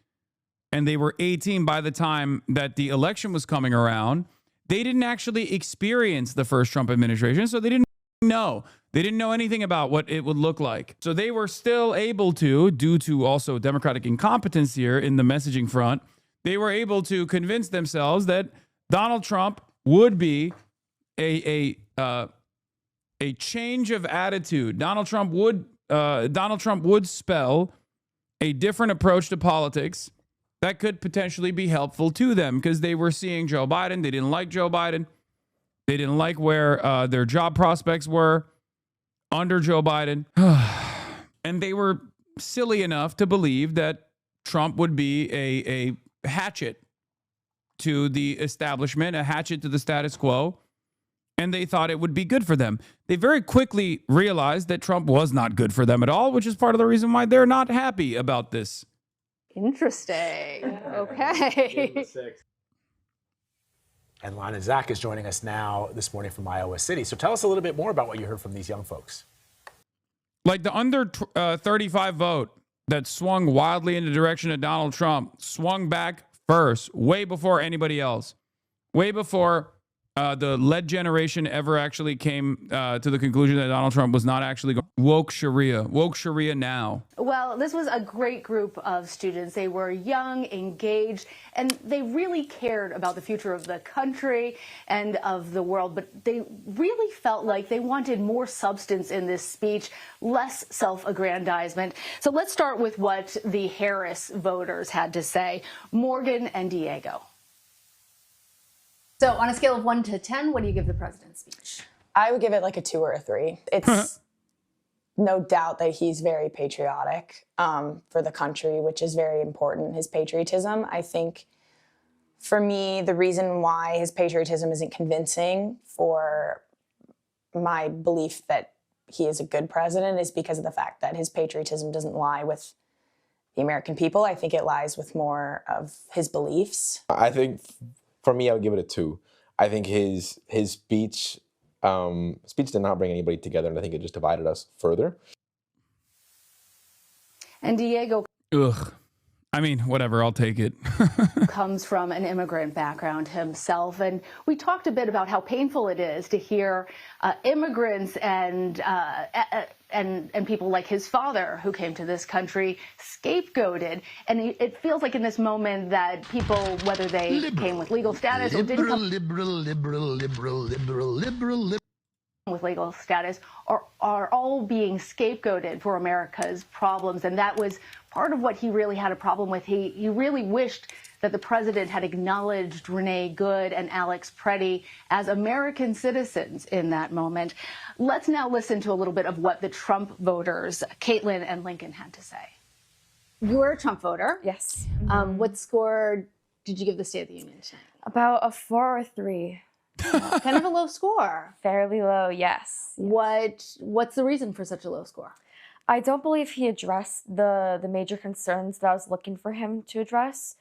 and they were 18 by the time that the election was coming around, they didn't actually experience the first Trump administration, so they didn't know. They didn't know anything about what it would look like. So they were still able to, due to also Democratic incompetence here in the messaging front, they were able to convince themselves that Donald Trump would be a change of attitude. Donald Trump would spell a different approach to politics that could potentially be helpful to them, because they were seeing Joe Biden. They didn't like Joe Biden. They didn't like where their job prospects were under Joe Biden. And they were silly enough to believe that Trump would be a hatchet to the establishment, a hatchet to the status quo. And they thought it would be good for them. They very quickly realized that Trump was not good for them at all, which is part of the reason why they're not happy about this. Interesting. Okay. And Lana Zach is joining us now this morning from Iowa City. So tell us a little bit more about what you heard from these young folks. Like the under 35 vote that swung wildly in the direction of Donald Trump swung back first, way before anybody else, way before the lead generation ever actually came to the conclusion that Donald Trump was not actually woke Sharia now. Well, this was a great group of students. They were young, engaged, and they really cared about the future of the country and of the world. But they really felt like they wanted more substance in this speech, less self-aggrandizement. So let's start with what the Harris voters had to say. Morgan and Diego. So on a scale of 1 to 10, what do you give the president's speech? I would give it like a 2 or a 3. It's no doubt that he's very patriotic for the country, which is very important, his patriotism. I think for me, the reason why his patriotism isn't convincing for my belief that he is a good president is because of the fact that his patriotism doesn't lie with the American people. I think it lies with more of his beliefs. I think for me, I would give it a 2. I think his speech did not bring anybody together, and I think it just divided us further. And Diego I mean, whatever, I'll take it. comes from an immigrant background himself, and we talked a bit about how painful it is to hear immigrants and people like his father who came to this country scapegoated. And it feels like in this moment that people, whether they came with legal status or didn't come with legal status, are all being scapegoated for America's problems. And that was part of what he really had a problem with. He really wished that the president had acknowledged Renee Good and Alex Preddy as American citizens in that moment. Let's now listen to a little bit of what the Trump voters, Caitlin and Lincoln, had to say. You were a Trump voter. Yes. What score did you give the State of the Union tonight? About a 4 or 3. Kind of a low score. Fairly low, yes. What's the reason for such a low score? I don't believe he addressed the major concerns that I was looking for him to address,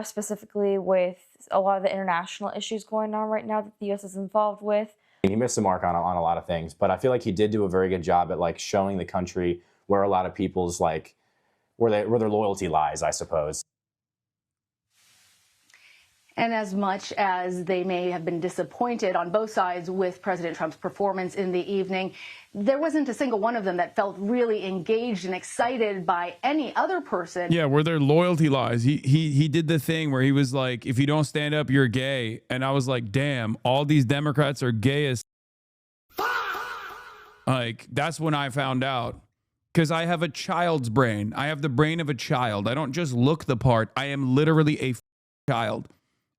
specifically with a lot of the international issues going on right now that the U.S. is involved with. He missed the mark on a lot of things, but I feel like he did do a very good job at like showing the country where a lot of people's like where their loyalty lies, I suppose. And as much as they may have been disappointed on both sides with President Trump's performance in the evening, there wasn't a single one of them that felt really engaged and excited by any other person. Yeah, where their loyalty lies. He did the thing where he was like, if you don't stand up, you're gay. And I was like, damn, all these Democrats are gay as like, that's when I found out. Because I have a child's brain. I have the brain of a child. I don't just look the part. I am literally a child.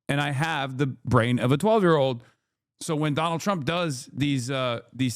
And I have the brain of a 12-year-old. So when Donald Trump does these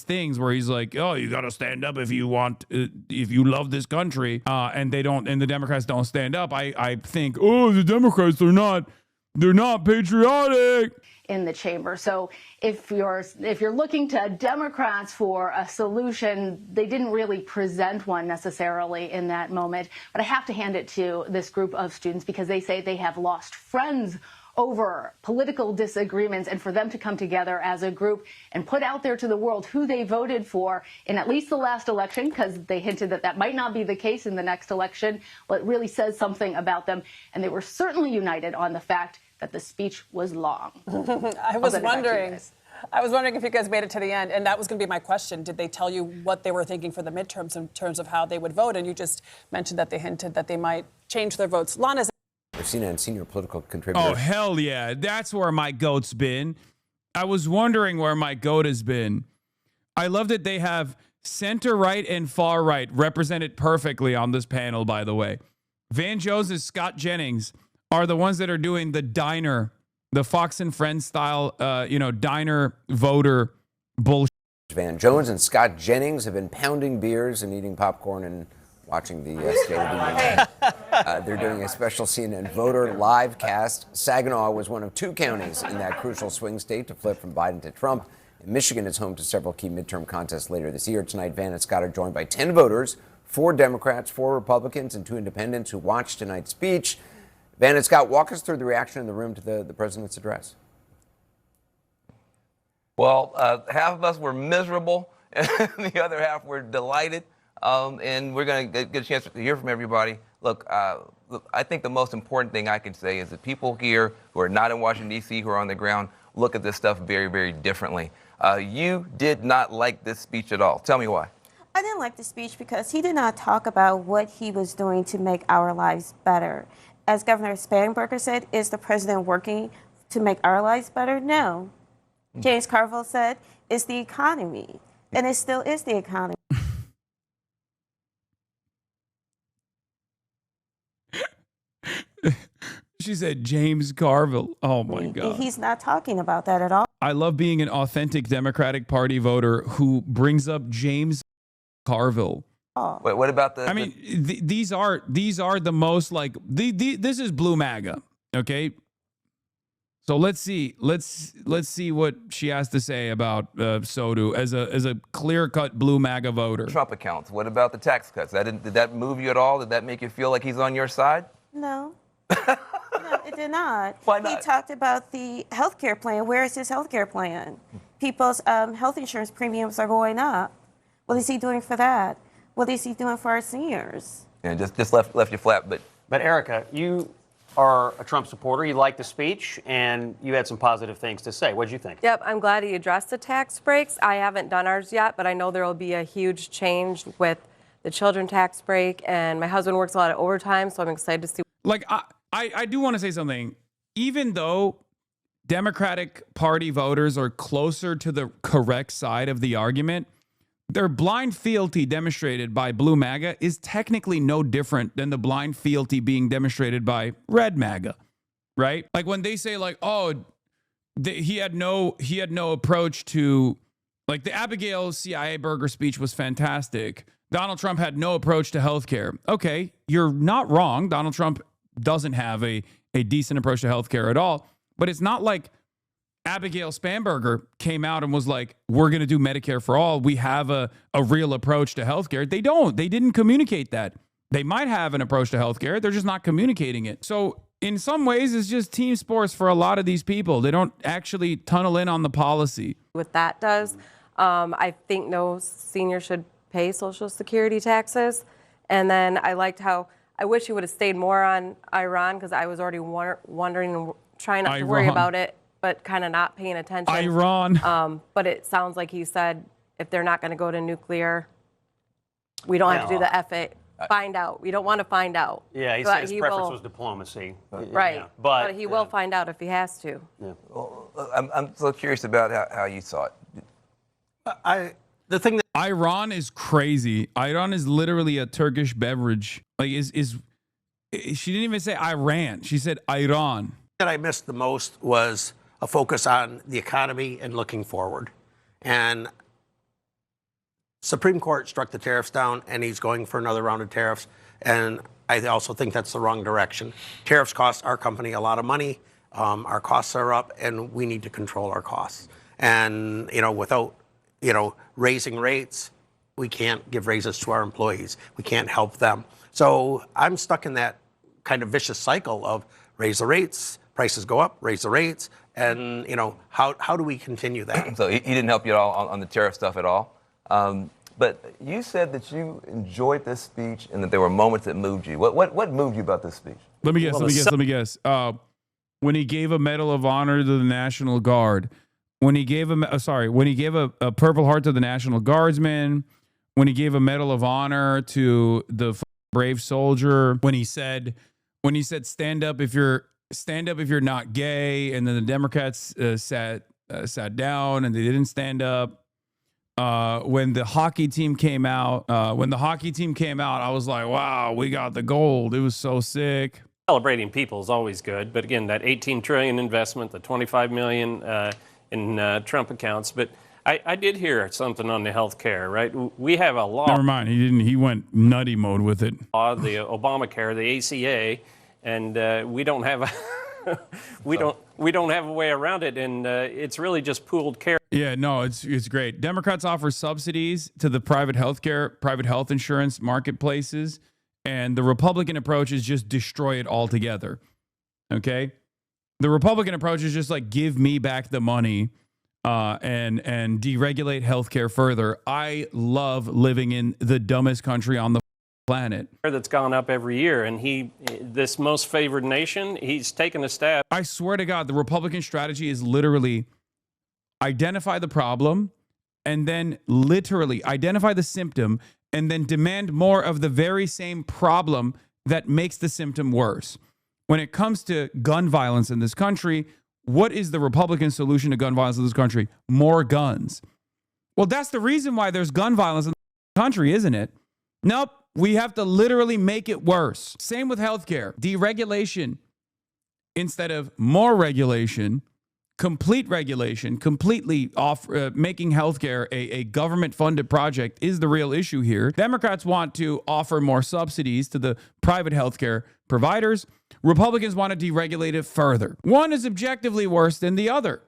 things where he's like, oh, you got to stand up if you want, if you love this country, and they don't, and the Democrats don't stand up, I think, oh, the Democrats, they're not patriotic in the chamber. So if you're looking to Democrats for a solution, they didn't really present one necessarily in that moment. But I have to hand it to this group of students because they say they have lost friends over political disagreements, and for them to come together as a group and put out there to the world who they voted for in at least the last election, because they hinted that that might not be the case in the next election, well, it really says something about them. And they were certainly united on the fact that the speech was long. I was wondering if you guys made it to the end, and that was going to be my question. Did they tell you what they were thinking for the midterms in terms of how they would vote? And you just mentioned that they hinted that they might change their votes. Lana's CNN senior political contributor. Oh, hell yeah. That's where my goat's been. I was wondering where my goat has been. I love that they have center right and far right represented perfectly on this panel, by the way. Van Jones and Scott Jennings are the ones that are doing the diner, the Fox and Friends style, diner voter bullshit. Van Jones and Scott Jennings have been pounding beers and eating popcorn and watching the State of the Union. They're doing a special CNN voter live cast. Saginaw was one of 2 counties in that crucial swing state to flip from Biden to Trump. And Michigan is home to several key midterm contests later this year. Tonight, Van and Scott are joined by 10 voters, 4 Democrats, 4 Republicans, and 2 independents who watched tonight's speech. Van and Scott, walk us through the reaction in the room to the president's address. Well, half of us were miserable, and the other half were delighted. And we're going to get a chance to hear from everybody. Look, I think the most important thing I can say is that people here who are not in Washington, D.C., who are on the ground, look at this stuff very, very differently. You did not like this speech at all. Tell me why. I didn't like the speech because he did not talk about what he was doing to make our lives better. As Governor Spanberger said, is the president working to make our lives better? No. James Carville said, it's the economy. And it still is the economy. She said James Carville. Oh my God. He's not talking about that at all. I love being an authentic Democratic Party voter who brings up James Carville. Wait, what about the? I mean, these are the most like this is blue MAGA. Okay. So let's see what she has to say about Sodu as a clear-cut blue MAGA voter. Trump accounts. What about the tax cuts? Did that move you at all? Did that make you feel like he's on your side? No. No, it did not. Why not? He talked about the health care plan. Where is his health care plan? People's health insurance premiums are going up. What is he doing for that? What is he doing for our seniors? And just left you flat. But Erica, you are a Trump supporter. You liked the speech, and you had some positive things to say. What did you think? Yep, I'm glad he addressed the tax breaks. I haven't done ours yet, but I know there will be a huge change with the children tax break, and my husband works a lot of overtime, so I'm excited to see. Like, I do want to say something. Even though Democratic Party voters are closer to the correct side of the argument, their blind fealty demonstrated by blue MAGA is technically no different than the blind fealty being demonstrated by red MAGA, right? Like when they say like, oh, he had no approach to, like the Abigail CIA Burger speech was fantastic. Donald Trump had no approach to healthcare. Okay, you're not wrong. Donald Trump doesn't have a decent approach to healthcare at all, but it's not like Abigail Spanberger came out and was like, we're going to do Medicare for all. We have a real approach to healthcare. They don't. They didn't communicate that. They might have an approach to healthcare. They're just not communicating it. So in some ways, it's just team sports for a lot of these people. They don't actually tunnel in on the policy. What that does, I think no senior should pay Social Security taxes. And then I liked how, I wish he would have stayed more on Iran because I was already wondering and trying not to worry about it, but kind of not paying attention. Iran. But it sounds like he said if they're not going to go to nuclear, we don't have to do the FA. Find out. We don't want to find out. Yeah, he said his preference was diplomacy. Right. Yeah. But he will find out if he has to. Yeah. Well, I'm so curious about how you saw it. The thing that Iran is crazy. Iran is literally a Turkish beverage. Like she didn't even say Iran. She said Iran. That I missed the most was a focus on the economy and looking forward. And Supreme Court struck the tariffs down, and he's going for another round of tariffs. And I also think that's the wrong direction. Tariffs cost our company a lot of money. Our costs are up, and we need to control our costs. And without raising rates, we can't give raises to our employees. We can't help them. So I'm stuck in that kind of vicious cycle of raise the rates, prices go up, raise the rates, and how do we continue that? So he didn't help you at all on the tariff stuff at all. But you said that you enjoyed this speech and that there were moments that moved you. What moved you about this speech? Let me guess. When he gave a Medal of Honor to the National Guard, when he gave a Purple Heart to the National Guardsmen, when he gave a Medal of Honor to the brave soldier, when he said stand up if you're not gay, and then the Democrats sat down and they didn't stand up. When the hockey team came out, I was like, wow, we got the gold. It was so sick. Celebrating people is always good, but again, that $18 trillion investment, the $25 million in Trump accounts. But I did hear something on the health care, right? We have a law. Never mind, he didn't. He went nutty mode with it. The Obamacare, the ACA, and we don't have a we don't have a way around it, and it's really just pooled care. Yeah, no, it's great. Democrats offer subsidies to the private health insurance marketplaces, and the Republican approach is just destroy it altogether. Okay, the Republican approach is just like give me back the money, and deregulate healthcare further. I love living in the dumbest country on the planet. That's gone up every year, and this most favored nation, he's taken a stab. I swear to God, the Republican strategy is literally identify the problem and then literally identify the symptom and then demand more of the very same problem that makes the symptom worse. When it comes to gun violence in this country, what is the Republican solution to gun violence in this country? More guns. Well, that's the reason why there's gun violence in the country, isn't it? Nope. We have to literally make it worse. Same with healthcare. Deregulation instead of more regulation, complete regulation, completely off making healthcare a government-funded project is the real issue here. Democrats want to offer more subsidies to the private healthcare providers. Republicans want to deregulate it further. One is objectively worse than the other.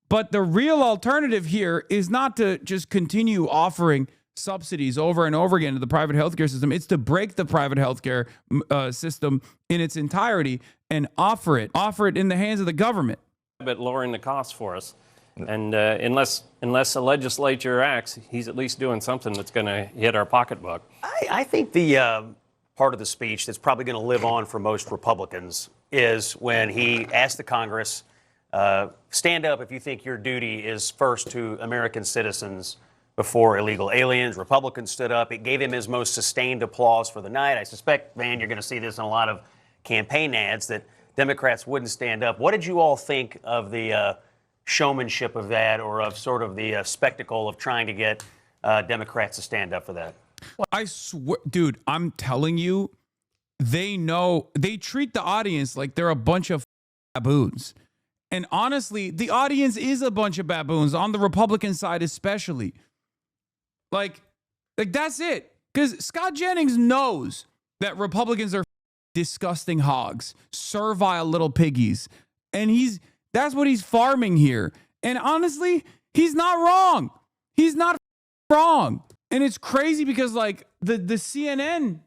But the real alternative here is not to just continue offering subsidies over and over again to the private healthcare system. It's to break the private healthcare system in its entirety and offer it in the hands of the government. But lowering the cost for us. And unless the legislature acts, he's at least doing something that's going to hit our pocketbook. I think the part of the speech that's probably going to live on for most Republicans is when he asked the Congress, stand up if you think your duty is first to American citizens before illegal aliens. Republicans stood up. It gave him his most sustained applause for the night. I suspect, Van, you're going to see this in a lot of campaign ads, that Democrats wouldn't stand up. What did you all think of the showmanship of that, or of sort of the spectacle of trying to get Democrats to stand up for that? I swear, dude, I'm telling you, they treat the audience like they're a bunch of baboons. And honestly, the audience is a bunch of baboons on the Republican side, especially. Like that's it. Because Scott Jennings knows that Republicans are disgusting hogs, servile little piggies. And that's what he's farming here. And honestly, he's not wrong. He's not wrong. And it's crazy because like the CNN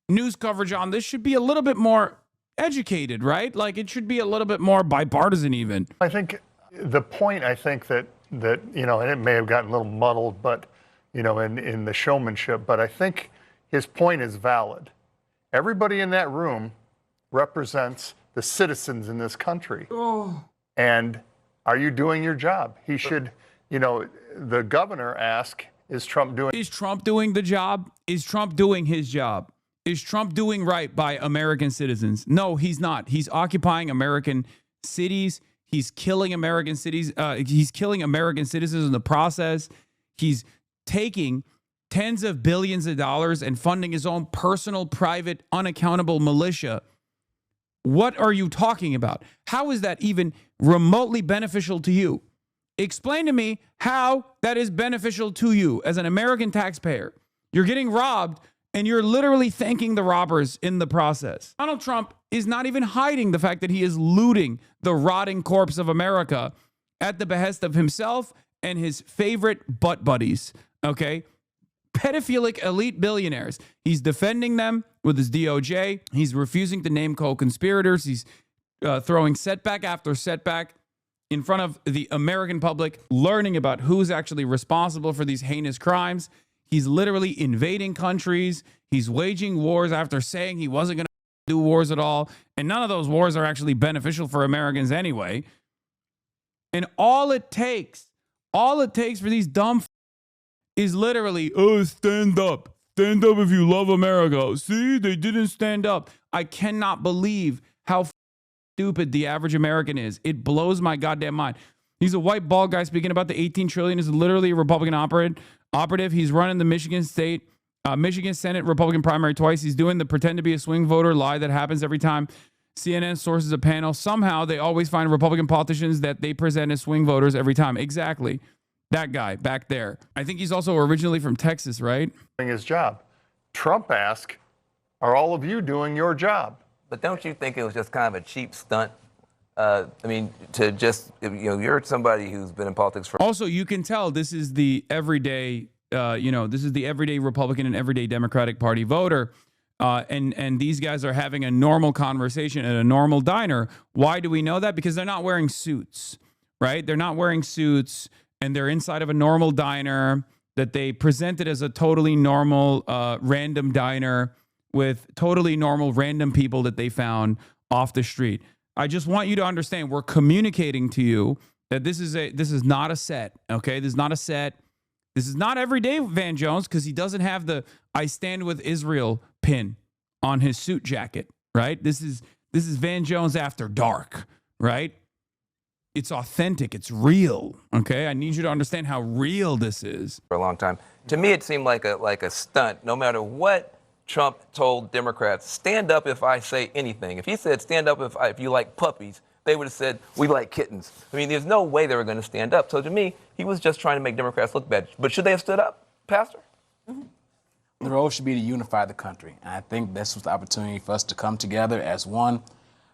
news coverage on this should be a little bit more educated, right? Like it should be a little bit more bipartisan even. I think the point, I think that you know, and it may have gotten a little muddled, but you know, in the showmanship, but I think his point is valid. Everybody in that room represents the citizens in this country. Oh. And are you doing your job? He should, you know, the governor asked, is Trump doing the job? Is Trump doing his job? Is Trump doing right by American citizens? No, he's not. He's occupying American cities. He's killing American cities. He's killing American citizens in the process. He's taking tens of billions of dollars and funding his own personal, private, unaccountable militia. What are you talking about? How is that even remotely beneficial to you? Explain to me how that is beneficial to you as an American taxpayer. You're getting robbed and you're literally thanking the robbers in the process. Donald Trump is not even hiding the fact that he is looting the rotting corpse of America at the behest of himself and his favorite butt buddies, okay? Pedophilic elite billionaires. He's defending them with his DOJ. He's refusing to name co-conspirators. He's throwing setback after setback in front of the American public, learning about who's actually responsible for these heinous crimes. He's literally invading countries. He's waging wars after saying he wasn't going to do wars at all. And none of those wars are actually beneficial for Americans anyway. And all it takes for these dumb is literally, oh, stand up. Stand up if you love America. See, they didn't stand up. I cannot believe how stupid the average American is. It blows my goddamn mind. He's a white bald guy speaking about the 18 trillion is literally a Republican operative. He's running the Michigan Senate Republican primary twice. He's doing the pretend to be a swing voter lie that happens every time CNN sources a panel. Somehow they always find Republican politicians that they present as swing voters every time. Exactly. That guy back there. I think he's also originally from Texas, right? Doing his job. Trump asked, are all of you doing your job? But don't you think it was just kind of a cheap stunt? I mean, to just, you know, you're somebody who's been in politics for. Also, you can tell this is the everyday, this is the everyday Republican and everyday Democratic Party voter. And these guys are having a normal conversation at a normal diner. Why do we know that? Because they're not wearing suits, right? They're not wearing suits and they're inside of a normal diner that they presented as a totally normal, random diner. with totally normal random people that they found off the street. I just want you to understand, we're communicating to you that this is not a set, okay? This is not a set. This is not everyday Van Jones, because he doesn't have the "I stand with Israel" pin on his suit jacket, right? This is Van Jones after dark, right? It's authentic. It's real, okay? I need you to understand how real this is. For a long time. To me, it seemed like a stunt. No matter what Trump told Democrats, stand up if I say anything. If he said stand up if you like puppies, they would have said we like kittens. I mean, there's no way they were going to stand up. So to me, he was just trying to make Democrats look bad. But should they have stood up, Pastor? The role should be to unify the country. And I think this was the opportunity for us to come together as one.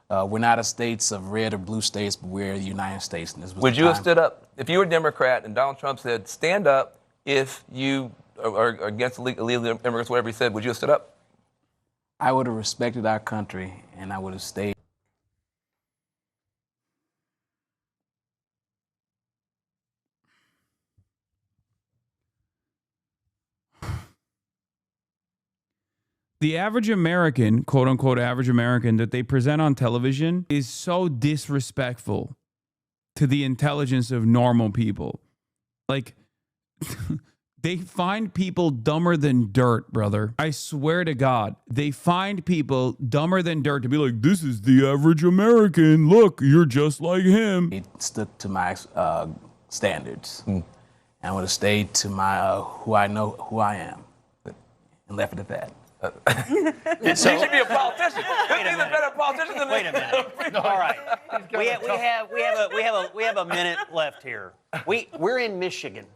We're not a states of red or blue states, but we're the United States. And this was Would you have stood up if you were a Democrat and Donald Trump said stand up if you are against illegal immigrants, whatever he said? Would you have stood up? I would have respected our country, and I would have stayed. The average American, quote unquote average American, that they present on television is so disrespectful to the intelligence of normal people. Like, they find people dumber than dirt, brother. I swear to God, they find people dumber than dirt to be like, this is the average American. Look, you're just like him. It stuck to my standards. And I would have stayed to my who I know who I am and left it at that. He should be a politician. He's a better politician than me. Wait a minute. All right. We have a minute left here. We're in Michigan.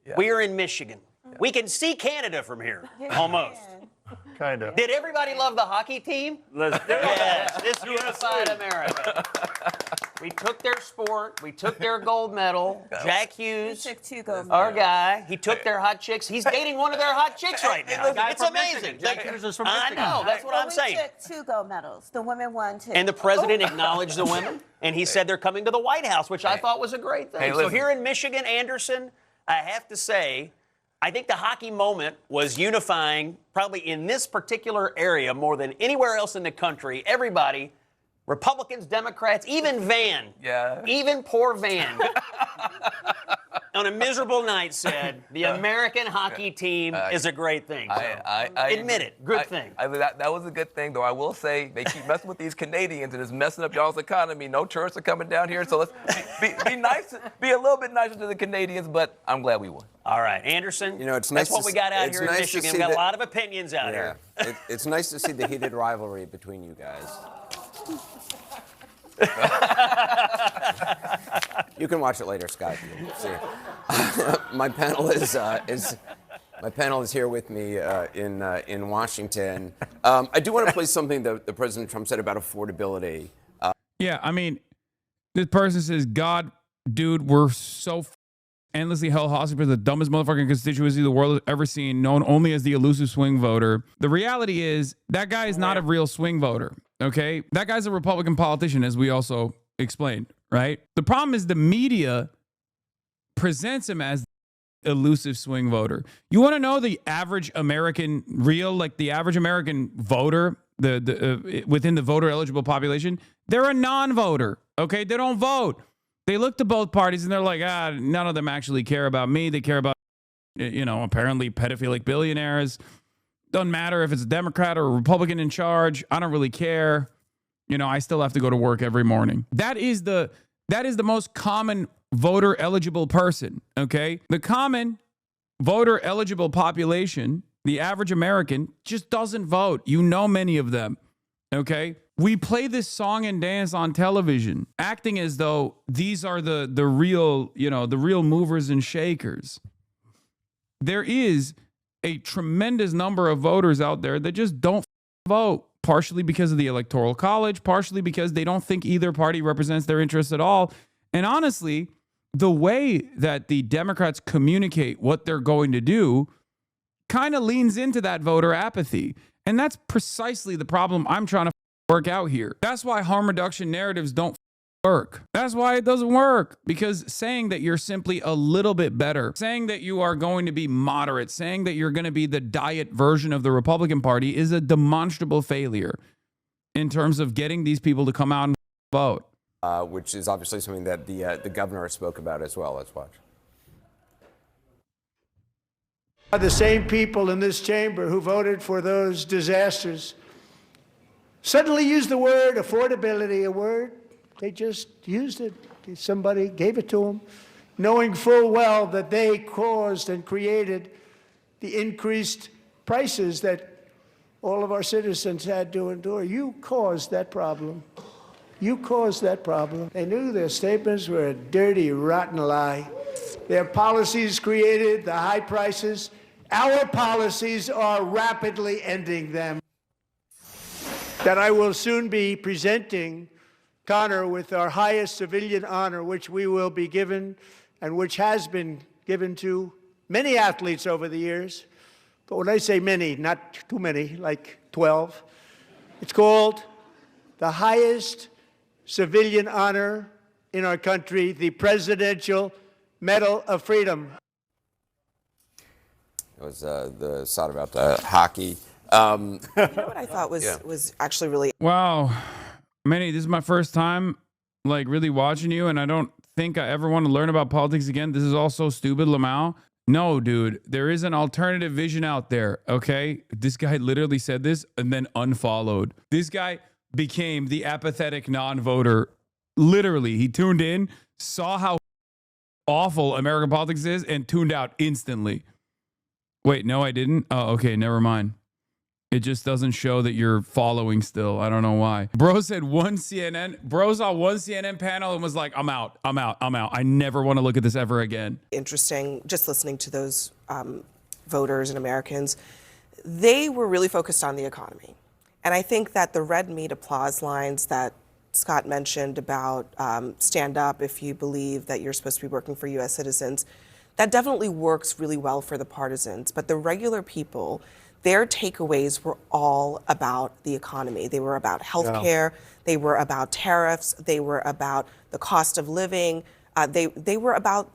Yeah. We are in Michigan. We can see Canada from here, almost. Kind of. Did everybody love the hockey team? Let's do it. Yes, this unified America. We took their sport. We took their gold medal. Jack Hughes, took 2 gold our medals. guy. He took their hot chicks. He's dating one of their hot chicks right now. It's amazing. I know. That's what I'm saying. We took 2 gold medals. The women won 2. And the president acknowledged the women, and he said they're coming to the White House, which I thought was a great thing. Hey, so listen. here in Michigan, Anderson, I have to say, I think the hockey moment was unifying probably in this particular area more than anywhere else in the country. Everybody, Republicans, Democrats, even Van, even poor Van, on a miserable night said, the American hockey team is a great thing. So, I admit it. Good thing. That was a good thing, though. I will say they keep messing with these Canadians and it's messing up y'all's economy. No tourists are coming down here, so let's be nice, be a little bit nicer to the Canadians, but I'm glad we won. All right, Anderson, You know, it's that's nice what to we got out it's here in nice to Michigan. see We got a that- lot of opinions out here. It's nice to see the heated rivalry between you guys. You can watch it later, Scott. You'll see. My panel is here with me in Washington. I do want to play something that President Trump said about affordability. Yeah, I mean, this person says, God, dude, we're so endlessly held hostage for the dumbest motherfucking constituency the world has ever seen, known only as the elusive swing voter. The reality is that guy is not a real swing voter, okay? That guy's a Republican politician, as we also explained, right? The problem is the media presents him as elusive swing voter. You want to know the average American the average American voter, within the voter eligible population? They're a non-voter, okay? They don't vote. They look to both parties and they're like, none of them actually care about me. They care about, apparently pedophilic billionaires. Doesn't matter if it's a Democrat or a Republican in charge. I don't really care. I still have to go to work every morning. That is the most common voter eligible person, okay? The common voter eligible population, the average American, just doesn't vote. Many of them, okay? We play this song and dance on television, acting as though these are the real, the real movers and shakers. There is a tremendous number of voters out there that just don't vote, partially because of the Electoral College, partially because they don't think either party represents their interests at all. And honestly, the way that the Democrats communicate what they're going to do kind of leans into that voter apathy. And that's precisely the problem I'm trying to work out here. That's why harm reduction narratives don't work. That's why it doesn't work. Because saying that you're simply a little bit better, saying that you are going to be moderate, saying that you're going to be the diet version of the Republican Party is a demonstrable failure in terms of getting these people to come out and vote. Which is obviously something that the governor spoke about as well. Let's watch. The same people in this chamber who voted for those disasters suddenly used the word affordability, a word, they just used it. Somebody gave it to them, knowing full well that they caused and created the increased prices that all of our citizens had to endure. You caused that problem. You caused that problem. They knew their statements were a dirty, rotten lie. Their policies created the high prices. Our policies are rapidly ending them. That I will soon be presenting Connor with our highest civilian honor, which we will be given and which has been given to many athletes over the years. But when I say many, not too many, like 12, it's called the highest civilian honor in our country, the Presidential Medal of Freedom. It was the thought about hockey. You know what I thought was actually really Wow. Manny, this is my first time like really watching you, and I don't think I ever want to learn about politics again. This is all so stupid, Lamau. No, dude, there is an alternative vision out there, okay? This guy literally said this and then unfollowed. This guy became the apathetic non-voter. Literally, he tuned in, saw how awful American politics is, and tuned out instantly. Wait, no, I didn't? Oh, okay, never mind. It just doesn't show that you're following still. I don't know why. Bro said bro saw one CNN panel and was like, I'm out. I never want to look at this ever again. interesting, just listening to those voters and Americans. They were really focused on the economy. And I think that the red meat applause lines that Scott mentioned about stand up if you believe that you're supposed to be working for U.S. citizens, that definitely works really well for the partisans. But the regular people, their takeaways were all about the economy. They were about healthcare. They were about tariffs. They were about the cost of living. They were about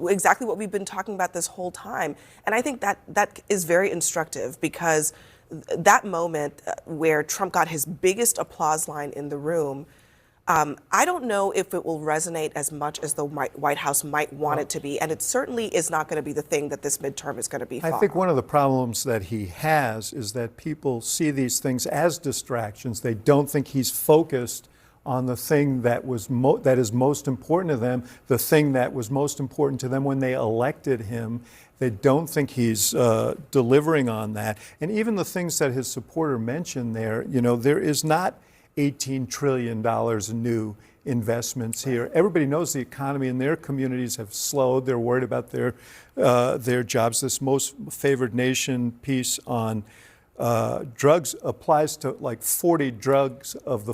exactly what we've been talking about this whole time. And I think that is very instructive, because that moment where Trump got his biggest applause line in the room, I don't know if it will resonate as much as the White House might want it to be. And it certainly is not going to be the thing that this midterm is going to be fought I think on. one of the problems that he has is that people see these things as distractions. They don't think he's focused on the thing that is most important to them, the thing that was most important to them when they elected him. They don't think he's delivering on that. And even the things that his supporter mentioned there, there is not $18 trillion in new investments here. Everybody knows the economy in their communities have slowed. They're worried about their jobs. This most favored nation piece on drugs applies to like 40 drugs of the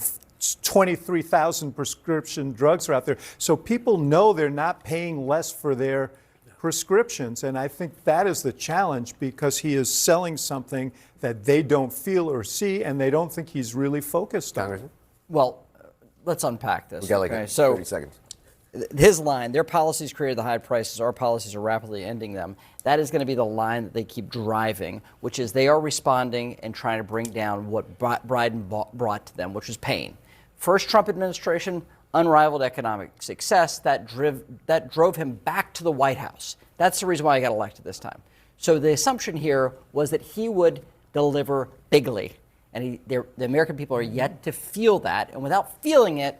23,000 prescription drugs are out there. So people know they're not paying less for their prescriptions. And I think that is the challenge, because he is selling something that they don't feel or see, and they don't think he's really focused on. Well, let's unpack this. We got like 30 seconds. His line, their policies created the high prices, our policies are rapidly ending them. That is going to be the line that they keep driving, which is they are responding and trying to bring down what Biden brought to them, which was pain. First Trump administration, unrivaled economic success that drove him back to the White House. That's the reason why he got elected this time. So the assumption here was that he would deliver bigly. And the American people are yet to feel that. And without feeling it,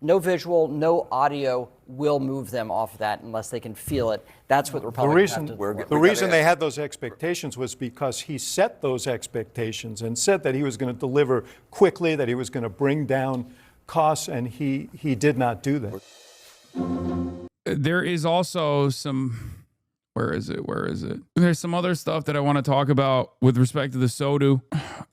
no visual, no audio will move them off of that unless they can feel it. That's what Republicans have to do. The reason they had those expectations was because he set those expectations and said that he was going to deliver quickly, that he was going to bring down costs, and he did not do that. There is also Where is it? Where is it? There's some other stuff that I want to talk about with respect to the SODU.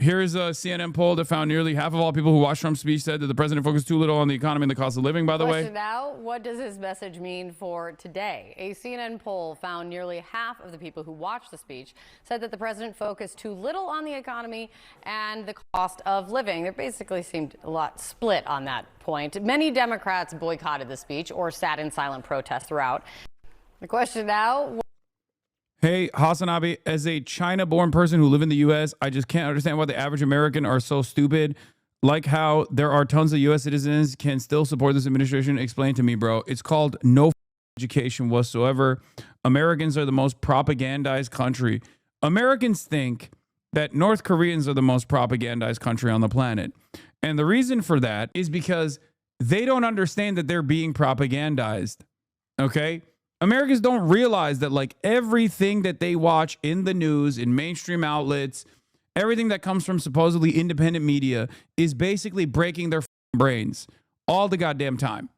Here is a CNN poll that found nearly half of all people who watched Trump's speech said that the president focused too little on the economy and the cost of living, by the way. Question now, what does his message mean for today? A CNN poll found nearly half of the people who watched the speech said that the president focused too little on the economy and the cost of living. There basically seemed a lot split on that point. Many Democrats boycotted the speech or sat in silent protest throughout. The question now. Hey, Hasanabi, as a China-born person who live in the U.S., I just can't understand why the average American are so stupid. Like how there are tons of U.S. citizens can still support this administration. Explain to me, bro. It's called no education whatsoever. Americans are the most propagandized country. Americans think that North Koreans are the most propagandized country on the planet. And the reason for that is because they don't understand that they're being propagandized. Okay? Americans don't realize that like everything that they watch in the news, in mainstream outlets, everything that comes from supposedly independent media is basically breaking their brains all the goddamn time.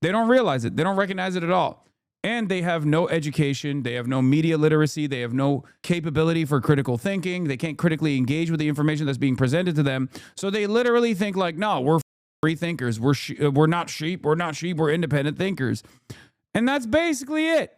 They don't realize it. They don't recognize it at all. And they have no education. They have no media literacy. They have no capability for critical thinking. They can't critically engage with the information that's being presented to them. So they literally think like, no, we're free thinkers. We're not sheep. We're not sheep. We're independent thinkers. And that's basically it.